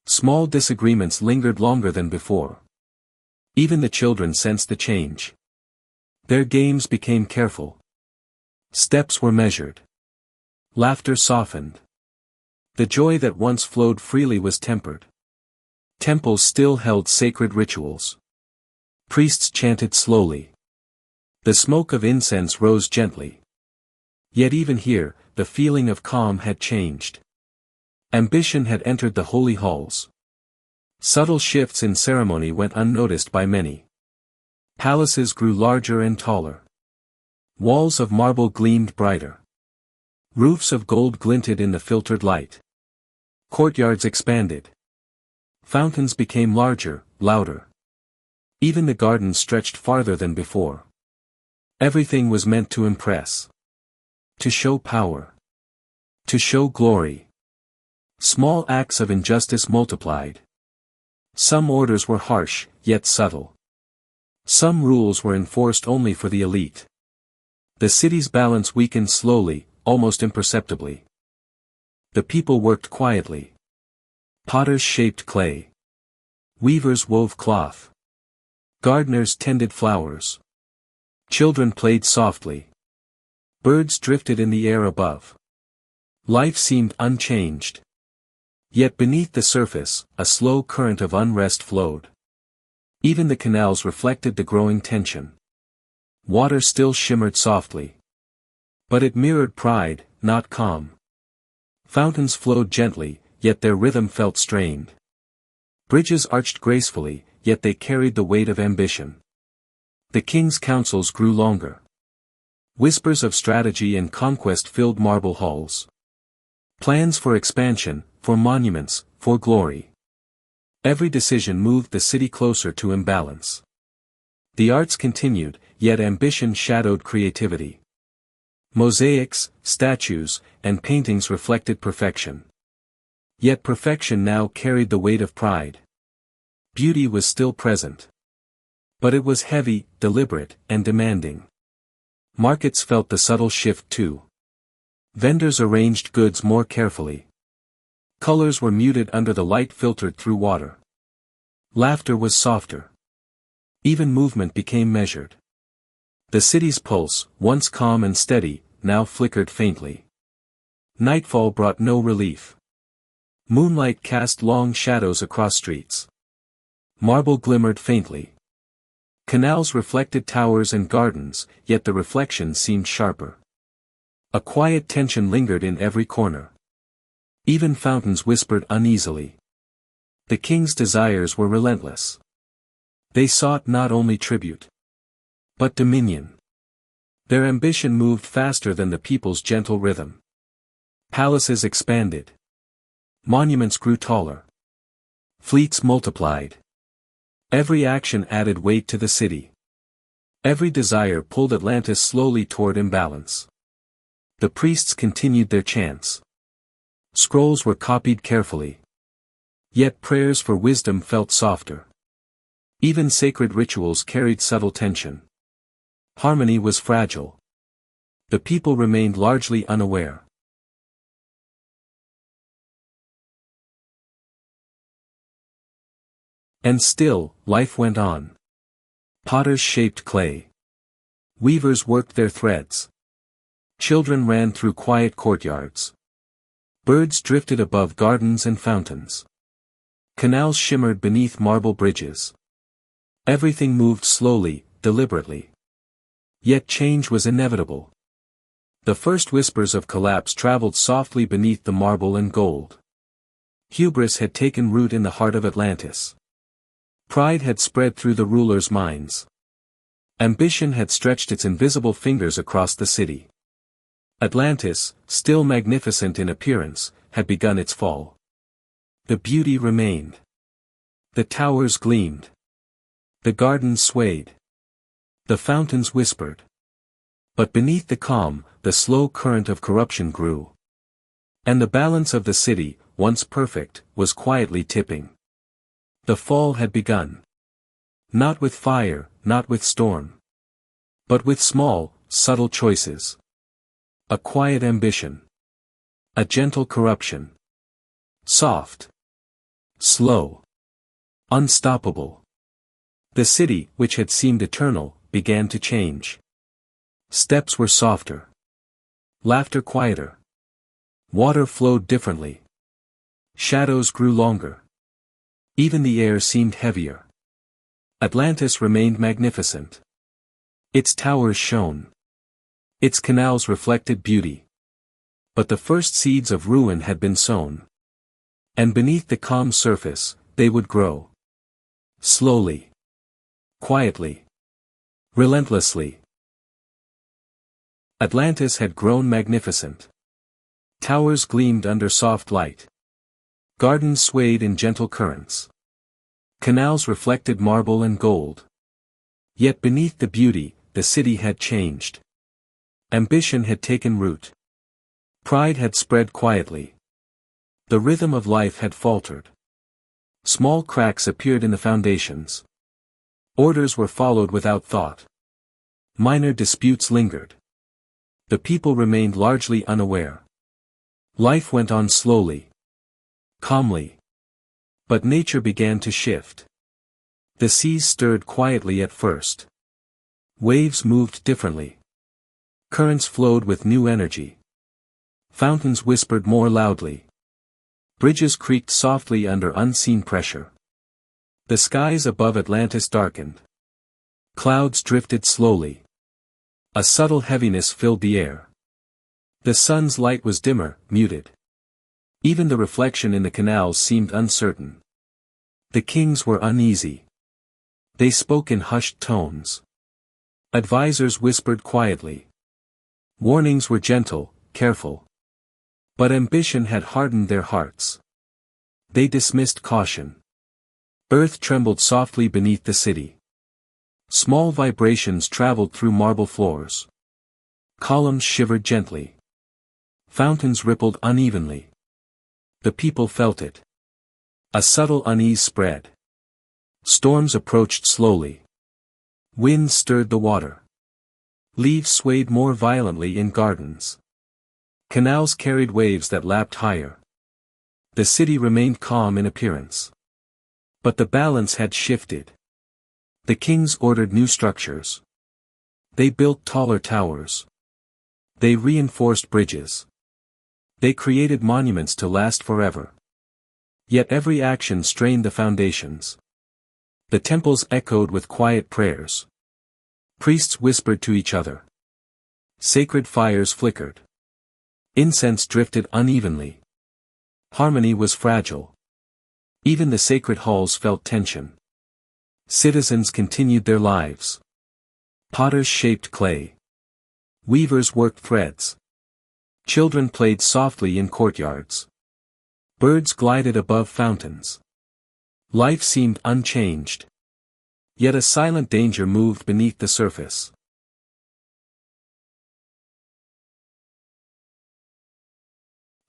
A: Small disagreements lingered longer than before. Even the children sensed the change. Their games became careful. Steps were measured. Laughter softened. The joy that once flowed freely was tempered. Temples still held sacred rituals. Priests chanted slowly. The smoke of incense rose gently. Yet even here, the feeling of calm had changed. Ambition had entered the holy halls. Subtle shifts in ceremony went unnoticed by many. Palaces grew larger and taller. Walls of marble gleamed brighter. Roofs of gold glinted in the filtered light. Courtyards expanded. Fountains became larger, louder. Even the gardens stretched farther than before. Everything was meant to impress. To show power. To show glory. Small acts of injustice multiplied. Some orders were harsh, yet subtle. Some rules were enforced only for the elite. The city's balance weakened slowly, almost imperceptibly. The people worked quietly. Potters shaped clay. Weavers wove cloth. Gardeners tended flowers. Children played softly. Birds drifted in the air above. Life seemed unchanged. Yet beneath the surface, a slow current of unrest flowed. Even the canals reflected the growing tension. Water still shimmered softly. But it mirrored pride, not calm. Fountains flowed gently, yet their rhythm felt strained. Bridges arched gracefully, yet they carried the weight of ambition. The king's councils grew longer. Whispers of strategy and conquest filled marble halls. Plans for expansion, for monuments, for glory. Every decision moved the city closer to imbalance. The arts continued, yet ambition shadowed creativity. Mosaics, statues, and paintings reflected perfection. Yet perfection now carried the weight of pride. Beauty was still present. But it was heavy, deliberate, and demanding. Markets felt the subtle shift too. Vendors arranged goods more carefully. Colors were muted under the light filtered through water. Laughter was softer. Even movement became measured. The city's pulse, once calm and steady, now flickered faintly. Nightfall brought no relief. Moonlight cast long shadows across streets. Marble glimmered faintly. Canals reflected towers and gardens, yet the reflections seemed sharper. A quiet tension lingered in every corner. Even fountains whispered uneasily. The king's desires were relentless. They sought not only tribute, but dominion. Their ambition moved faster than the people's gentle rhythm. Palaces expanded. Monuments grew taller. Fleets multiplied. Every action added weight to the city. Every desire pulled Atlantis slowly toward imbalance. The priests continued their chants. Scrolls were copied carefully. Yet prayers for wisdom felt softer. Even sacred rituals carried subtle tension. Harmony was fragile. The people remained largely unaware. And still, life went on. Potters shaped clay. Weavers worked their threads. Children ran through quiet courtyards. Birds drifted above gardens and fountains. Canals shimmered beneath marble bridges. Everything moved slowly, deliberately. Yet change was inevitable. The first whispers of collapse traveled softly beneath the marble and gold. Hubris had taken root in the heart of Atlantis. Pride had spread through the rulers' minds. Ambition had stretched its invisible fingers across the city. Atlantis, still magnificent in appearance, had begun its fall. The beauty remained. The towers gleamed. The gardens swayed. The fountains whispered. But beneath the calm, the slow current of corruption grew. And the balance of the city, once perfect, was quietly tipping. The fall had begun. Not with fire, not with storm. But with small, subtle choices. A quiet ambition. A gentle corruption. Soft. Slow. Unstoppable. The city, which had seemed eternal, began to change. Steps were softer. Laughter quieter. Water flowed differently. Shadows grew longer. Even the air seemed heavier. Atlantis remained magnificent. Its towers shone. Its canals reflected beauty. But the first seeds of ruin had been sown. And beneath the calm surface, they would grow. Slowly. Quietly. Relentlessly. Atlantis had grown magnificent. Towers gleamed under soft light. Gardens swayed in gentle currents. Canals reflected marble and gold. Yet beneath the beauty, the city had changed. Ambition had taken root. Pride had spread quietly. The rhythm of life had faltered. Small cracks appeared in the foundations. Orders were followed without thought. Minor disputes lingered. The people remained largely unaware. Life went on slowly. Calmly. But nature began to shift. The seas stirred quietly at first. Waves moved differently. Currents flowed with new energy. Fountains whispered more loudly. Bridges creaked softly under unseen pressure. The skies above Atlantis darkened. Clouds drifted slowly. A subtle heaviness filled the air. The sun's light was dimmer, muted. Even the reflection in the canals seemed uncertain. The kings were uneasy. They spoke in hushed tones. Advisors whispered quietly. Warnings were gentle, careful. But ambition had hardened their hearts. They dismissed caution. Earth trembled softly beneath the city. Small vibrations traveled through marble floors. Columns shivered gently. Fountains rippled unevenly. The people felt it. A subtle unease spread. Storms approached slowly. Winds stirred the water. Leaves swayed more violently in gardens. Canals carried waves that lapped higher. The city remained calm in appearance. But the balance had shifted. The kings ordered new structures. They built taller towers. They reinforced bridges. They created monuments to last forever. Yet every action strained the foundations. The temples echoed with quiet prayers. Priests whispered to each other. Sacred fires flickered. Incense drifted unevenly. Harmony was fragile. Even the sacred halls felt tension. Citizens continued their lives. Potters shaped clay. Weavers worked threads. Children played softly in courtyards. Birds glided above fountains. Life seemed unchanged. Yet a silent danger moved beneath the surface.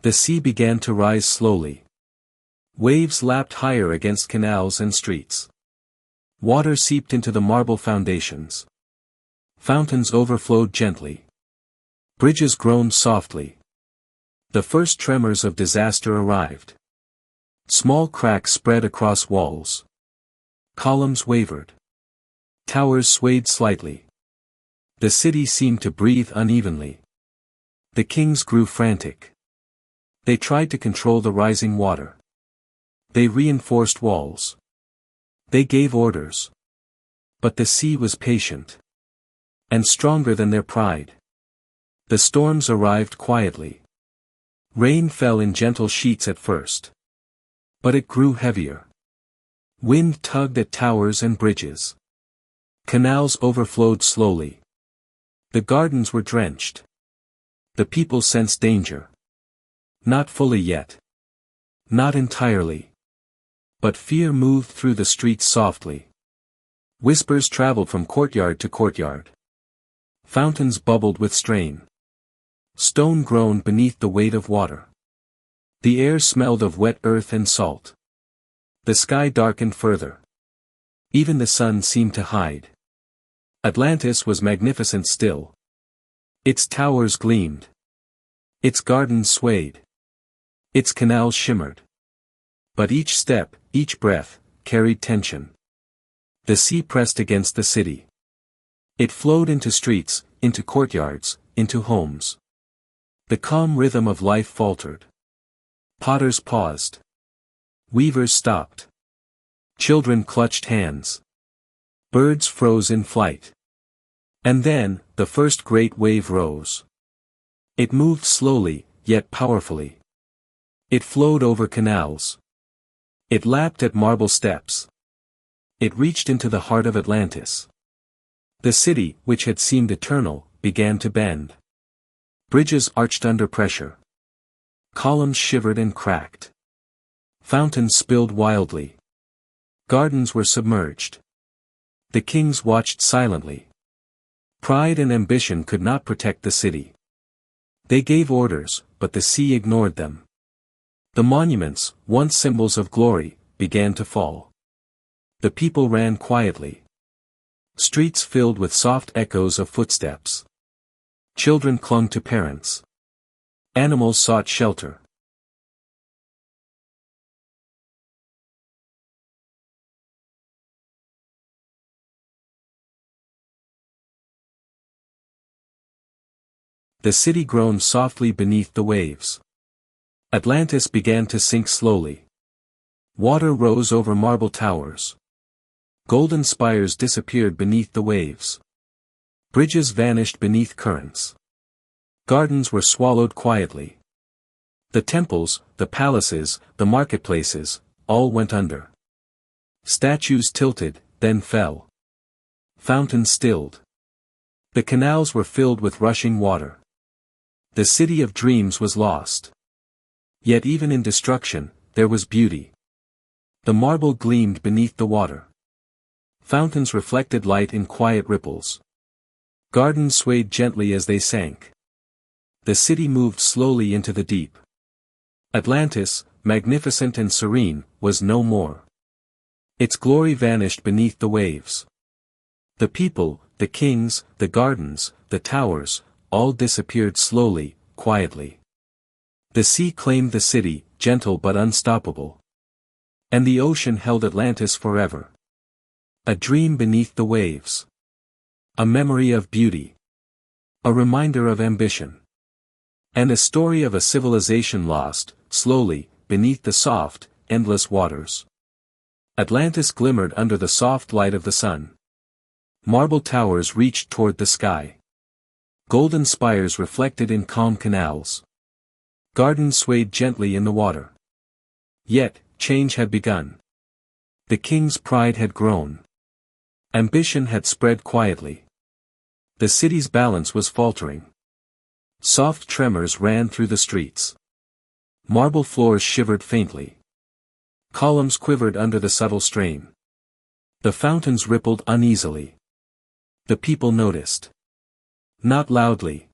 A: The sea began to rise slowly. Waves lapped higher against canals and streets. Water seeped into the marble foundations. Fountains overflowed gently. Bridges groaned softly. The first tremors of disaster arrived. Small cracks spread across walls. Columns wavered. Towers swayed slightly. The city seemed to breathe unevenly. The kings grew frantic. They tried to control the rising water. They reinforced walls. They gave orders. But the sea was patient. And stronger than their pride. The storms arrived quietly. Rain fell in gentle sheets at first. But it grew heavier. Wind tugged at towers and bridges. Canals overflowed slowly. The gardens were drenched. The people sensed danger. Not fully yet. Not entirely. But fear moved through the streets softly. Whispers traveled from courtyard to courtyard. Fountains bubbled with strain. Stone groaned beneath the weight of water. The air smelled of wet earth and salt. The sky darkened further. Even the sun seemed to hide. Atlantis was magnificent still. Its towers gleamed. Its gardens swayed. Its canals shimmered. But each step, each breath, carried tension. The sea pressed against the city. It flowed into streets, into courtyards, into homes. The calm rhythm of life faltered. Potters paused. Weavers stopped. Children clutched hands. Birds froze in flight. And then, the first great wave rose. It moved slowly, yet powerfully. It flowed over canals. It lapped at marble steps. It reached into the heart of Atlantis. The city, which had seemed eternal, began to bend. Bridges arched under pressure. Columns shivered and cracked. Fountains spilled wildly. Gardens were submerged. The kings watched silently. Pride and ambition could not protect the city. They gave orders, but the sea ignored them. The monuments, once symbols of glory, began to fall. The people ran quietly. Streets filled with soft echoes of footsteps. Children clung to parents. Animals sought shelter. The city groaned softly beneath the waves. Atlantis began to sink slowly. Water rose over marble towers. Golden spires disappeared beneath the waves. Bridges vanished beneath currents. Gardens were swallowed quietly. The temples, the palaces, the marketplaces, all went under. Statues tilted, then fell. Fountains stilled. The canals were filled with rushing water. The city of dreams was lost. Yet even in destruction, there was beauty. The marble gleamed beneath the water. Fountains reflected light in quiet ripples. Gardens swayed gently as they sank. The city moved slowly into the deep. Atlantis, magnificent and serene, was no more. Its glory vanished beneath the waves. The people, the kings, the gardens, the towers, all disappeared slowly, quietly. The sea claimed the city, gentle but unstoppable. And the ocean held Atlantis forever. A dream beneath the waves. A memory of beauty. A reminder of ambition. And a story of a civilization lost, slowly, beneath the soft, endless waters. Atlantis glimmered under the soft light of the sun. Marble towers reached toward the sky. Golden spires reflected in calm canals. Gardens swayed gently in the water. Yet, change had begun. The king's pride had grown. Ambition had spread quietly. The city's balance was faltering. Soft tremors ran through the streets. Marble floors shivered faintly. Columns quivered under the subtle strain. The fountains rippled uneasily. The people noticed. Not loudly.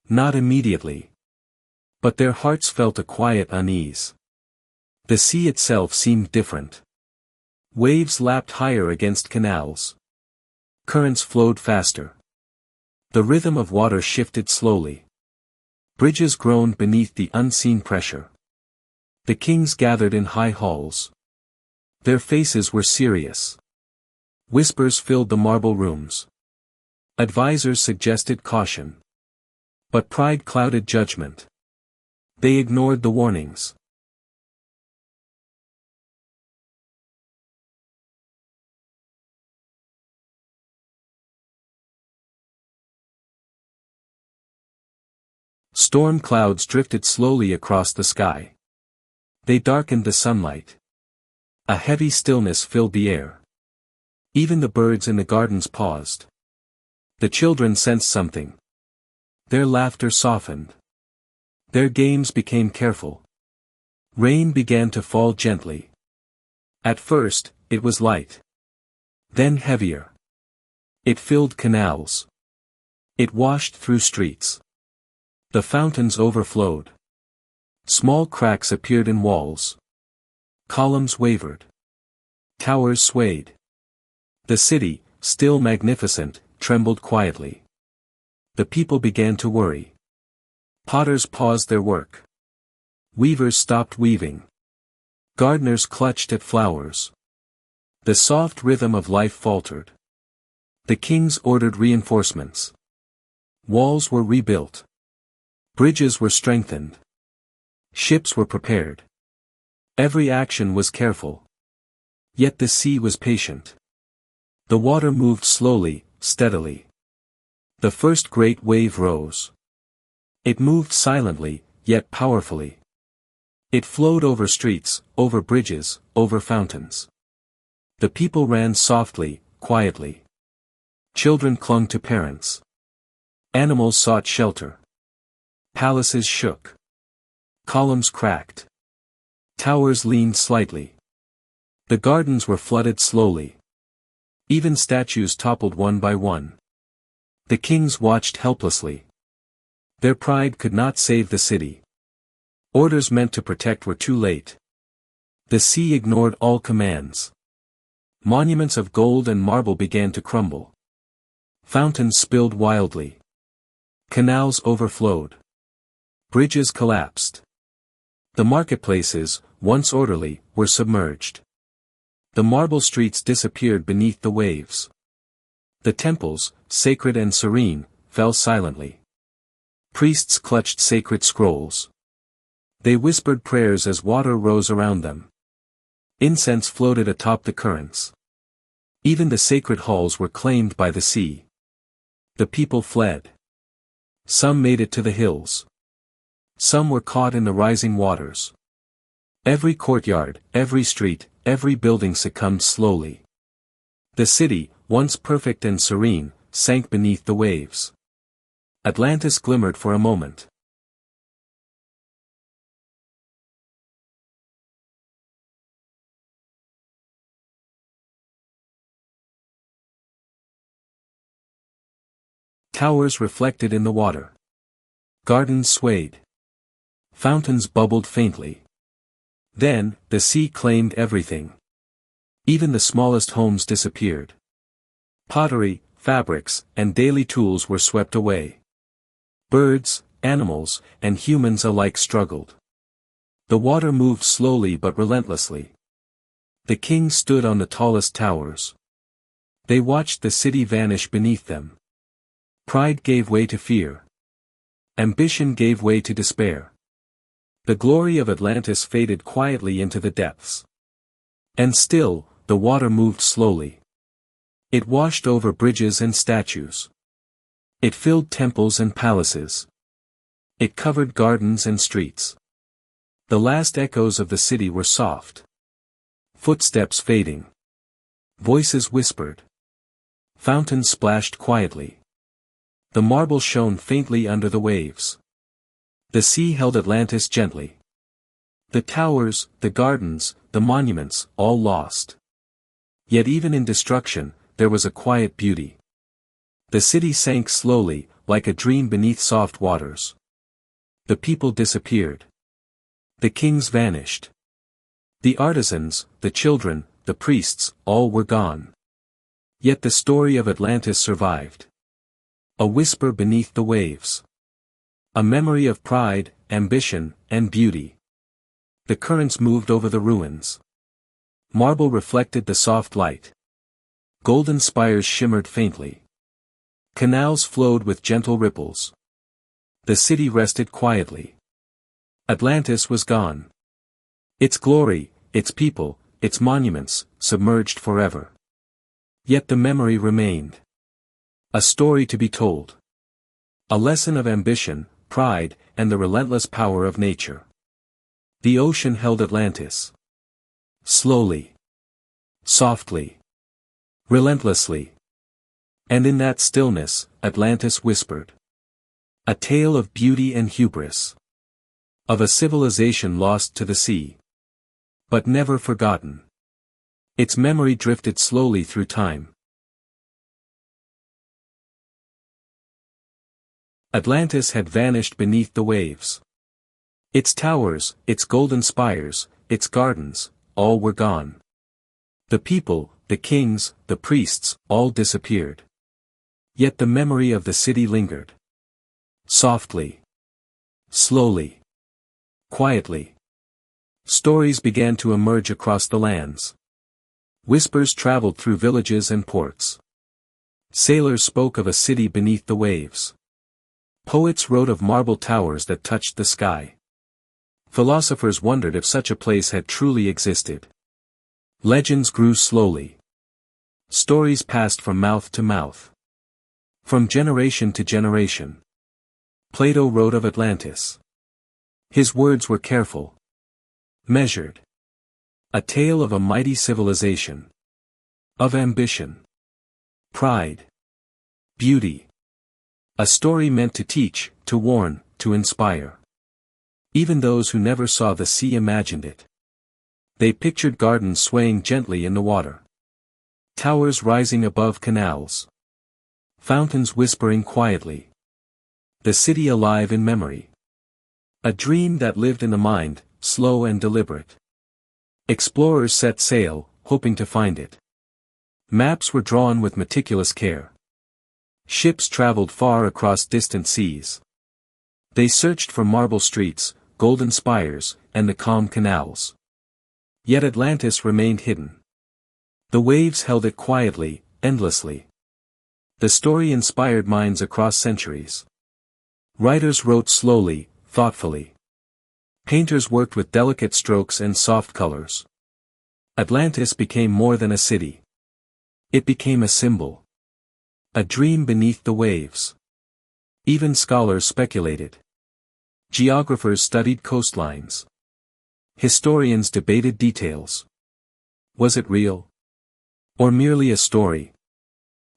A: Not immediately. But their hearts felt a quiet unease. The sea itself seemed different. Waves lapped higher against canals. Currents flowed faster. The rhythm of water shifted slowly. Bridges groaned beneath the unseen pressure. The kings gathered in high halls. Their faces were serious. Whispers filled the marble rooms. Advisors suggested caution. But pride clouded judgment. They ignored the warnings. Storm clouds drifted slowly across the sky. They darkened the sunlight. A heavy stillness filled the air. Even the birds in the gardens paused. The children sensed something. Their laughter softened. Their games became careful. Rain began to fall gently. At first, it was light. Then heavier. It filled canals. It washed through streets. The fountains overflowed. Small cracks appeared in walls. Columns wavered. Towers swayed. The city, still magnificent, trembled quietly. The people began to worry. Potters paused their work. Weavers stopped weaving. Gardeners clutched at flowers. The soft rhythm of life faltered. The kings ordered reinforcements. Walls were rebuilt. Bridges were strengthened. Ships were prepared. Every action was careful. Yet the sea was patient. The water moved slowly, steadily. The first great wave rose. It moved silently, yet powerfully. It flowed over streets, over bridges, over fountains. The people ran softly, quietly. Children clung to parents. Animals sought shelter. Palaces shook. Columns cracked. Towers leaned slightly. The gardens were flooded slowly. Even statues toppled one by one. The kings watched helplessly. Their pride could not save the city. Orders meant to protect were too late. The sea ignored all commands. Monuments of gold and marble began to crumble. Fountains spilled wildly. Canals overflowed. Bridges collapsed. The marketplaces, once orderly, were submerged. The marble streets disappeared beneath the waves. The temples, sacred and serene, fell silently. Priests clutched sacred scrolls. They whispered prayers as water rose around them. Incense floated atop the currents. Even the sacred halls were claimed by the sea. The people fled. Some made it to the hills. Some were caught in the rising waters. Every courtyard, every street, every building succumbed slowly. The city, once perfect and serene, sank beneath the waves. Atlantis glimmered for a moment. Towers reflected in the water. Gardens swayed. Fountains bubbled faintly. Then, the sea claimed everything. Even the smallest homes disappeared. Pottery, fabrics, and daily tools were swept away. Birds, animals, and humans alike struggled. The water moved slowly but relentlessly. The kings stood on the tallest towers. They watched the city vanish beneath them. Pride gave way to fear. Ambition gave way to despair. The glory of Atlantis faded quietly into the depths. And still, the water moved slowly. It washed over bridges and statues. It filled temples and palaces. It covered gardens and streets. The last echoes of the city were soft. Footsteps fading. Voices whispered. Fountains splashed quietly. The marble shone faintly under the waves. The sea held Atlantis gently. The towers, the gardens, the monuments, all lost. Yet even in destruction, there was a quiet beauty. The city sank slowly, like a dream beneath soft waters. The people disappeared. The kings vanished. The artisans, the children, the priests, all were gone. Yet the story of Atlantis survived. A whisper beneath the waves. A memory of pride, ambition, and beauty. The currents moved over the ruins. Marble reflected the soft light. Golden spires shimmered faintly. Canals flowed with gentle ripples. The city rested quietly. Atlantis was gone. Its glory, its people, its monuments, submerged forever. Yet the memory remained. A story to be told. A lesson of ambition, pride, and the relentless power of nature. The ocean held Atlantis. Slowly. Softly. Relentlessly. And in that stillness, Atlantis whispered. A tale of beauty and hubris. Of a civilization lost to the sea. But never forgotten. Its memory drifted slowly through time. Atlantis had vanished beneath the waves. Its towers, its golden spires, its gardens, all were gone. The people, the kings, the priests, all disappeared. Yet the memory of the city lingered. Softly. Slowly. Quietly. Stories began to emerge across the lands. Whispers traveled through villages and ports. Sailors spoke of a city beneath the waves. Poets wrote of marble towers that touched the sky. Philosophers wondered if such a place had truly existed. Legends grew slowly. Stories passed from mouth to mouth. From generation to generation. Plato wrote of Atlantis. His words were careful. Measured. A tale of a mighty civilization. Of ambition. Pride. Beauty. A story meant to teach, to warn, to inspire. Even those who never saw the sea imagined it. They pictured gardens swaying gently in the water. Towers rising above canals. Fountains whispering quietly. The city alive in memory. A dream that lived in the mind, slow and deliberate. Explorers set sail, hoping to find it. Maps were drawn with meticulous care. Ships traveled far across distant seas. They searched for marble streets, golden spires, and the calm canals. Yet Atlantis remained hidden. The waves held it quietly, endlessly. The story inspired minds across centuries. Writers wrote slowly, thoughtfully. Painters worked with delicate strokes and soft colors. Atlantis became more than a city. It became a symbol. A dream beneath the waves. Even scholars speculated. Geographers studied coastlines. Historians debated details. Was it real? Or merely a story?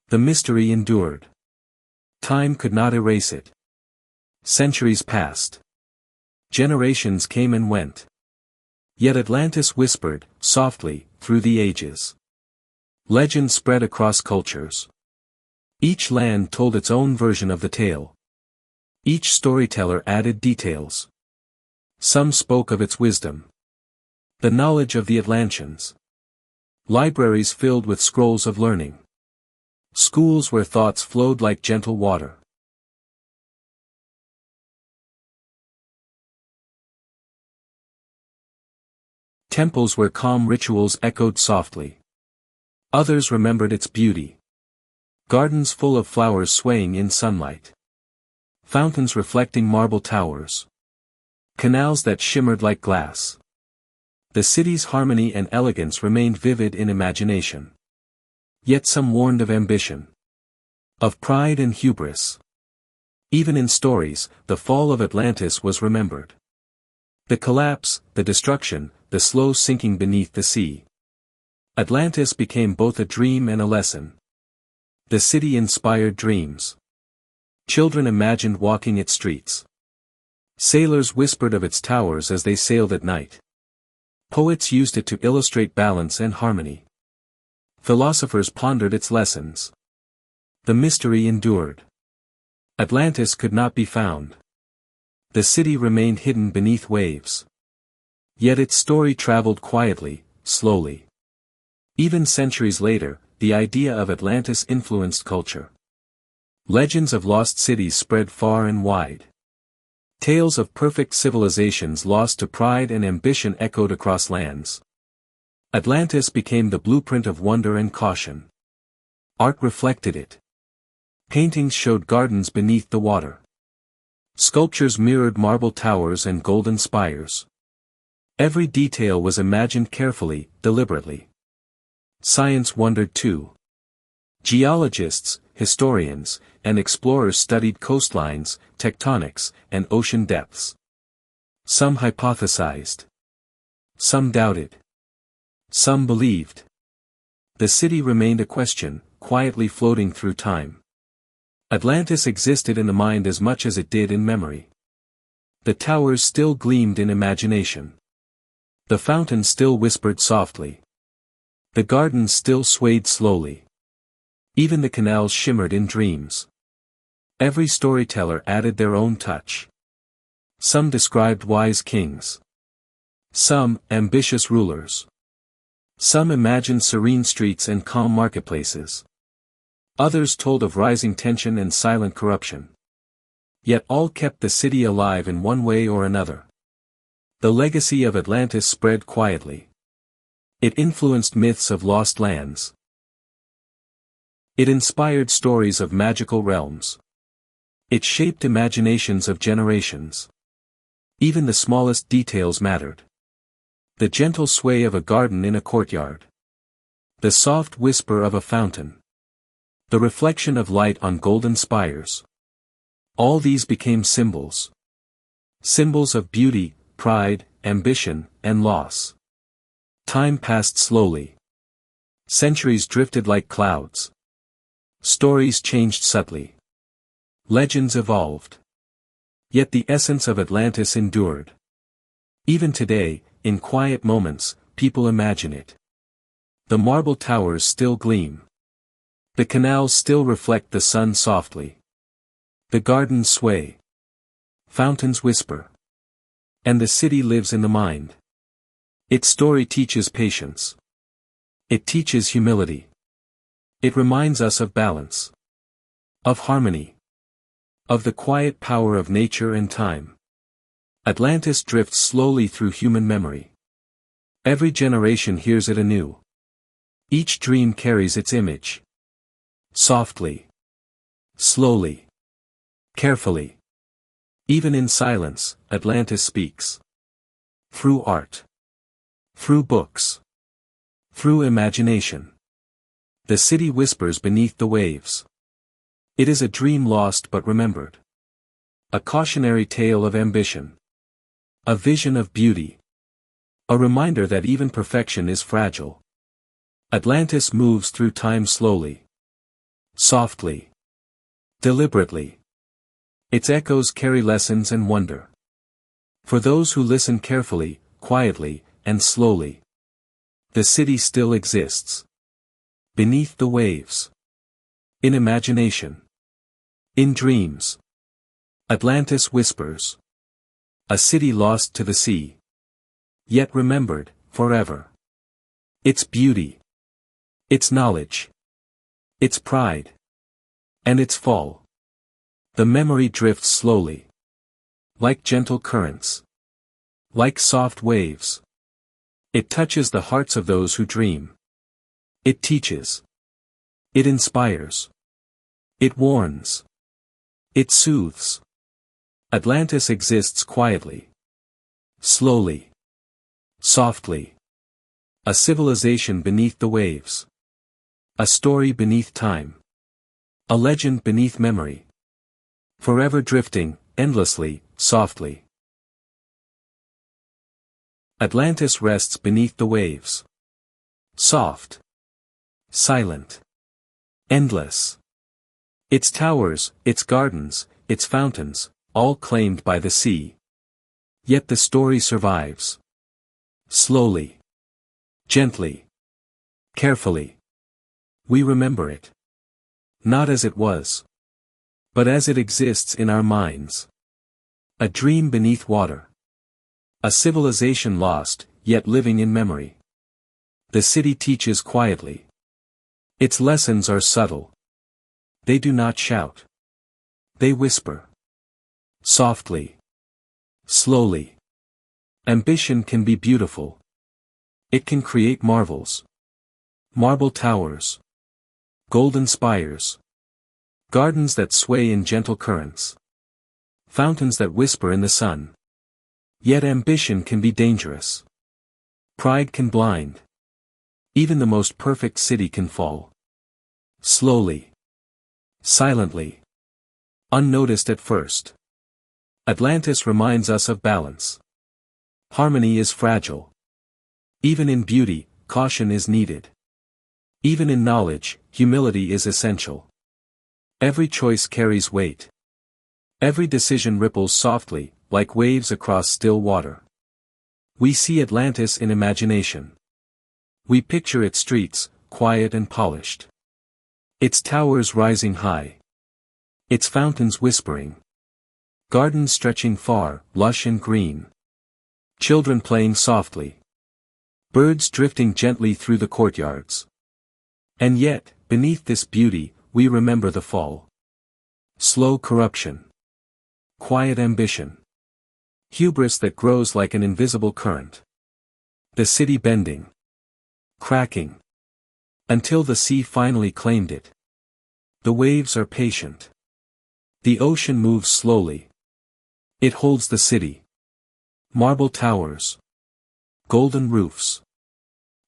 A: The mystery endured. Time could not erase it. Centuries passed. Generations came and went. Yet Atlantis whispered, softly, through the ages. Legend spread across cultures. Each land told its own version of the tale. Each storyteller added details. Some spoke of its wisdom. The knowledge of the Atlanteans. Libraries filled with scrolls of learning. Schools where thoughts flowed like gentle water. Temples where calm rituals echoed softly. Others remembered its beauty. Gardens full of flowers swaying in sunlight. Fountains reflecting marble towers. Canals that shimmered like glass. The city's harmony and elegance remained vivid in imagination. Yet some warned of ambition. Of pride and hubris. Even in stories, the fall of Atlantis was remembered. The collapse, the destruction, the slow sinking beneath the sea. Atlantis became both a dream and a lesson. The city inspired dreams. Children imagined walking its streets. Sailors whispered of its towers as they sailed at night. Poets used it to illustrate balance and harmony. Philosophers pondered its lessons. The mystery endured. Atlantis could not be found. The city remained hidden beneath waves. Yet its story traveled quietly, slowly. Even centuries later, the idea of Atlantis influenced culture. Legends of lost cities spread far and wide. Tales of perfect civilizations lost to pride and ambition echoed across lands. Atlantis became the blueprint of wonder and caution. Art reflected it. Paintings showed gardens beneath the water. Sculptures mirrored marble towers and golden spires. Every detail was imagined carefully, deliberately. Science wondered too. Geologists, historians, and explorers studied coastlines, tectonics, and ocean depths. Some hypothesized. Some doubted. Some believed. The city remained a question, quietly floating through time. Atlantis existed in the mind as much as it did in memory. The towers still gleamed in imagination. The fountain still whispered softly. The gardens still swayed slowly. Even the canals shimmered in dreams. Every storyteller added their own touch. Some described wise kings. Some, ambitious rulers. Some imagined serene streets and calm marketplaces. Others told of rising tension and silent corruption. Yet all kept the city alive in one way or another. The legacy of Atlantis spread quietly. It influenced myths of lost lands. It inspired stories of magical realms. It shaped imaginations of generations. Even the smallest details mattered. The gentle sway of a garden in a courtyard. The soft whisper of a fountain. The reflection of light on golden spires. All these became symbols. Symbols of beauty, pride, ambition, and loss. Time passed slowly. Centuries drifted like clouds. Stories changed subtly. Legends evolved. Yet the essence of Atlantis endured. Even today, in quiet moments, people imagine it. The marble towers still gleam. The canals still reflect the sun softly. The gardens sway. Fountains whisper. And the city lives in the mind. Its story teaches patience. It teaches humility. It reminds us of balance. Of harmony. Of the quiet power of nature and time. Atlantis drifts slowly through human memory. Every generation hears it anew. Each dream carries its image. Softly. Slowly. Carefully. Even in silence, Atlantis speaks. Through art. Through books. Through imagination. The city whispers beneath the waves. It is a dream lost but remembered. A cautionary tale of ambition. A vision of beauty. A reminder that even perfection is fragile. Atlantis moves through time slowly. Softly. Deliberately. Its echoes carry lessons and wonder. For those who listen carefully, quietly, and slowly. The city still exists. Beneath the waves. In imagination. In dreams. Atlantis whispers. A city lost to the sea. Yet remembered, forever. Its beauty. Its knowledge. Its pride. And its fall. The memory drifts slowly. Like gentle currents. Like soft waves. It touches the hearts of those who dream. It teaches. It inspires. It warns. It soothes. Atlantis exists quietly. Slowly. Softly. A civilization beneath the waves. A story beneath time. A legend beneath memory. Forever drifting, endlessly, softly. Atlantis rests beneath the waves. Soft. Silent. Endless. Its towers, its gardens, its fountains, all claimed by the sea. Yet the story survives. Slowly. Gently. Carefully. We remember it. Not as it was. But as it exists in our minds. A dream beneath water. A civilization lost, yet living in memory. The city teaches quietly. Its lessons are subtle. They do not shout. They whisper. Softly. Slowly. Ambition can be beautiful. It can create marvels. Marble towers. Golden spires. Gardens that sway in gentle currents. Fountains that whisper in the sun. Yet ambition can be dangerous. Pride can blind. Even the most perfect city can fall. Slowly. Silently. Unnoticed at first. Atlantis reminds us of balance. Harmony is fragile. Even in beauty, caution is needed. Even in knowledge, humility is essential. Every choice carries weight. Every decision ripples softly, like waves across still water. We see Atlantis in imagination. We picture its streets, quiet and polished. Its towers rising high. Its fountains whispering. Gardens stretching far, lush and green. Children playing softly. Birds drifting gently through the courtyards. And yet, beneath this beauty, we remember the fall. Slow corruption. Quiet ambition. Hubris that grows like an invisible current. The city bending. Cracking. Until the sea finally claimed it. The waves are patient. The ocean moves slowly. It holds the city. Marble towers. Golden roofs.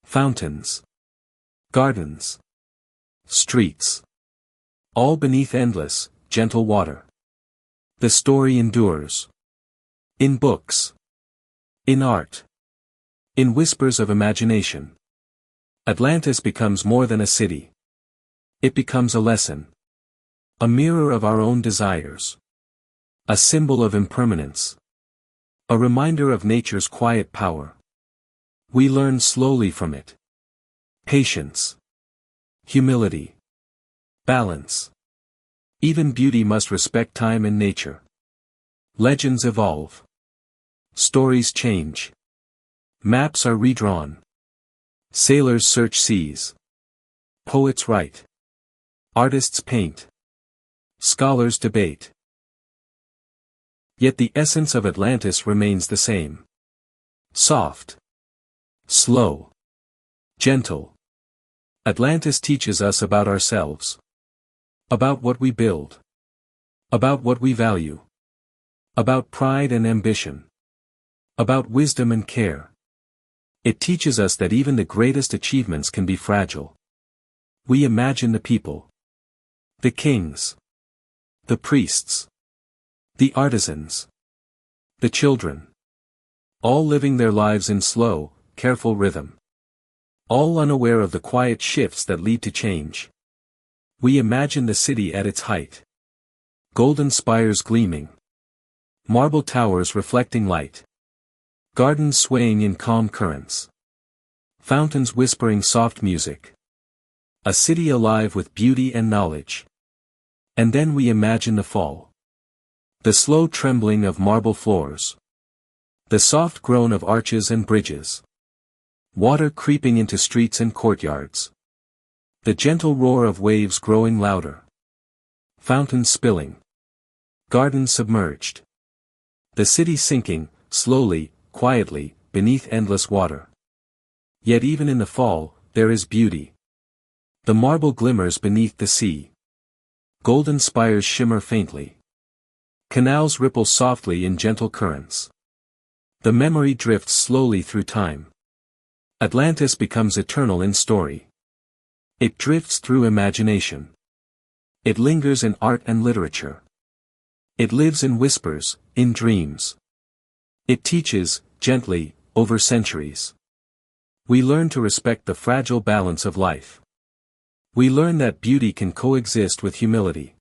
A: Fountains. Gardens. Streets. All beneath endless, gentle water. The story endures. In books. In art. In whispers of imagination. Atlantis becomes more than a city. It becomes a lesson. A mirror of our own desires. A symbol of impermanence. A reminder of nature's quiet power. We learn slowly from it. Patience. Humility. Balance. Even beauty must respect time and nature. Legends evolve. Stories change. Maps are redrawn. Sailors search seas. Poets write. Artists paint. Scholars debate. Yet the essence of Atlantis remains the same. Soft. Slow. Gentle. Atlantis teaches us about ourselves. About what we build. About what we value. About pride and ambition. About wisdom and care. It teaches us that even the greatest achievements can be fragile. We imagine the people. The kings. The priests. The artisans. The children. All living their lives in slow, careful rhythm. All unaware of the quiet shifts that lead to change. We imagine the city at its height. Golden spires gleaming. Marble towers reflecting light. Gardens swaying in calm currents. Fountains whispering soft music. A city alive with beauty and knowledge. And then we imagine the fall. The slow trembling of marble floors. The soft groan of arches and bridges. Water creeping into streets and courtyards. The gentle roar of waves growing louder. Fountains spilling. Gardens submerged. The city sinking, slowly, quietly, beneath endless water. Yet even in the fall, there is beauty. The marble glimmers beneath the sea. Golden spires shimmer faintly. Canals ripple softly in gentle currents. The memory drifts slowly through time. Atlantis becomes eternal in story. It drifts through imagination. It lingers in art and literature. It lives in whispers, in dreams. It teaches, gently, over centuries. We learn to respect the fragile balance of life. We learn that beauty can coexist with humility.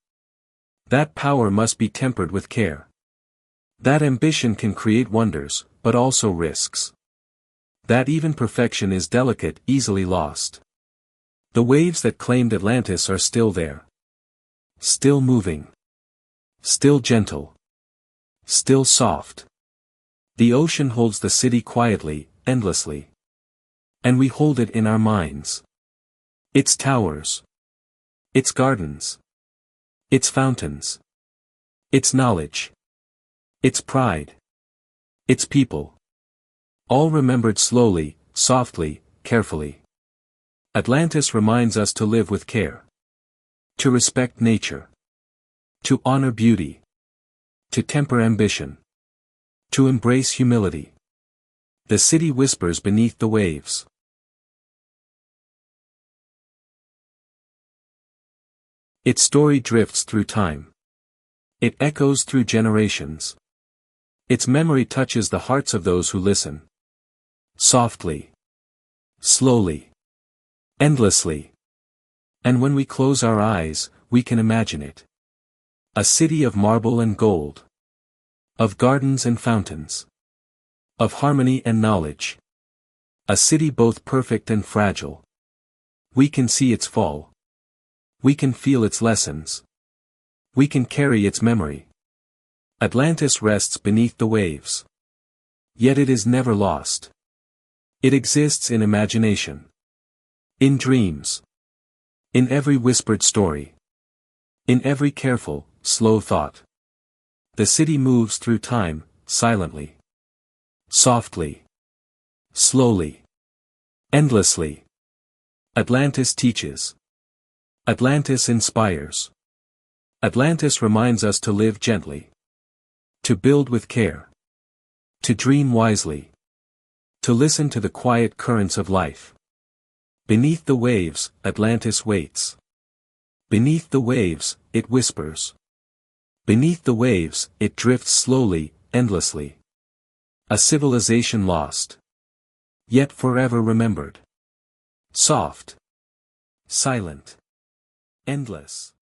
A: That power must be tempered with care. That ambition can create wonders, but also risks. That even perfection is delicate, easily lost. The waves that claimed Atlantis are still there. Still moving. Still gentle. Still soft. The ocean holds the city quietly, endlessly. And we hold it in our minds. Its towers. Its gardens. Its fountains. Its knowledge. Its pride. Its people. All remembered slowly, softly, carefully. Atlantis reminds us to live with care. To respect nature. To honor beauty. To temper ambition. To embrace humility. The city whispers beneath the waves. Its story drifts through time. It echoes through generations. Its memory touches the hearts of those who listen. Softly. Slowly. Endlessly. And when we close our eyes, we can imagine it. A city of marble and gold. Of gardens and fountains. Of harmony and knowledge. A city both perfect and fragile. We can see its fall. We can feel its lessons. We can carry its memory. Atlantis rests beneath the waves. Yet it is never lost. It exists in imagination. In dreams. In every whispered story. In every careful, slow thought. The city moves through time, silently. Softly. Slowly. Endlessly. Atlantis teaches. Atlantis inspires. Atlantis reminds us to live gently. To build with care. To dream wisely. To listen to the quiet currents of life. Beneath the waves, Atlantis waits. Beneath the waves, it whispers. Beneath the waves, it drifts slowly, endlessly. A civilization lost. Yet forever remembered. Soft. Silent. Endless.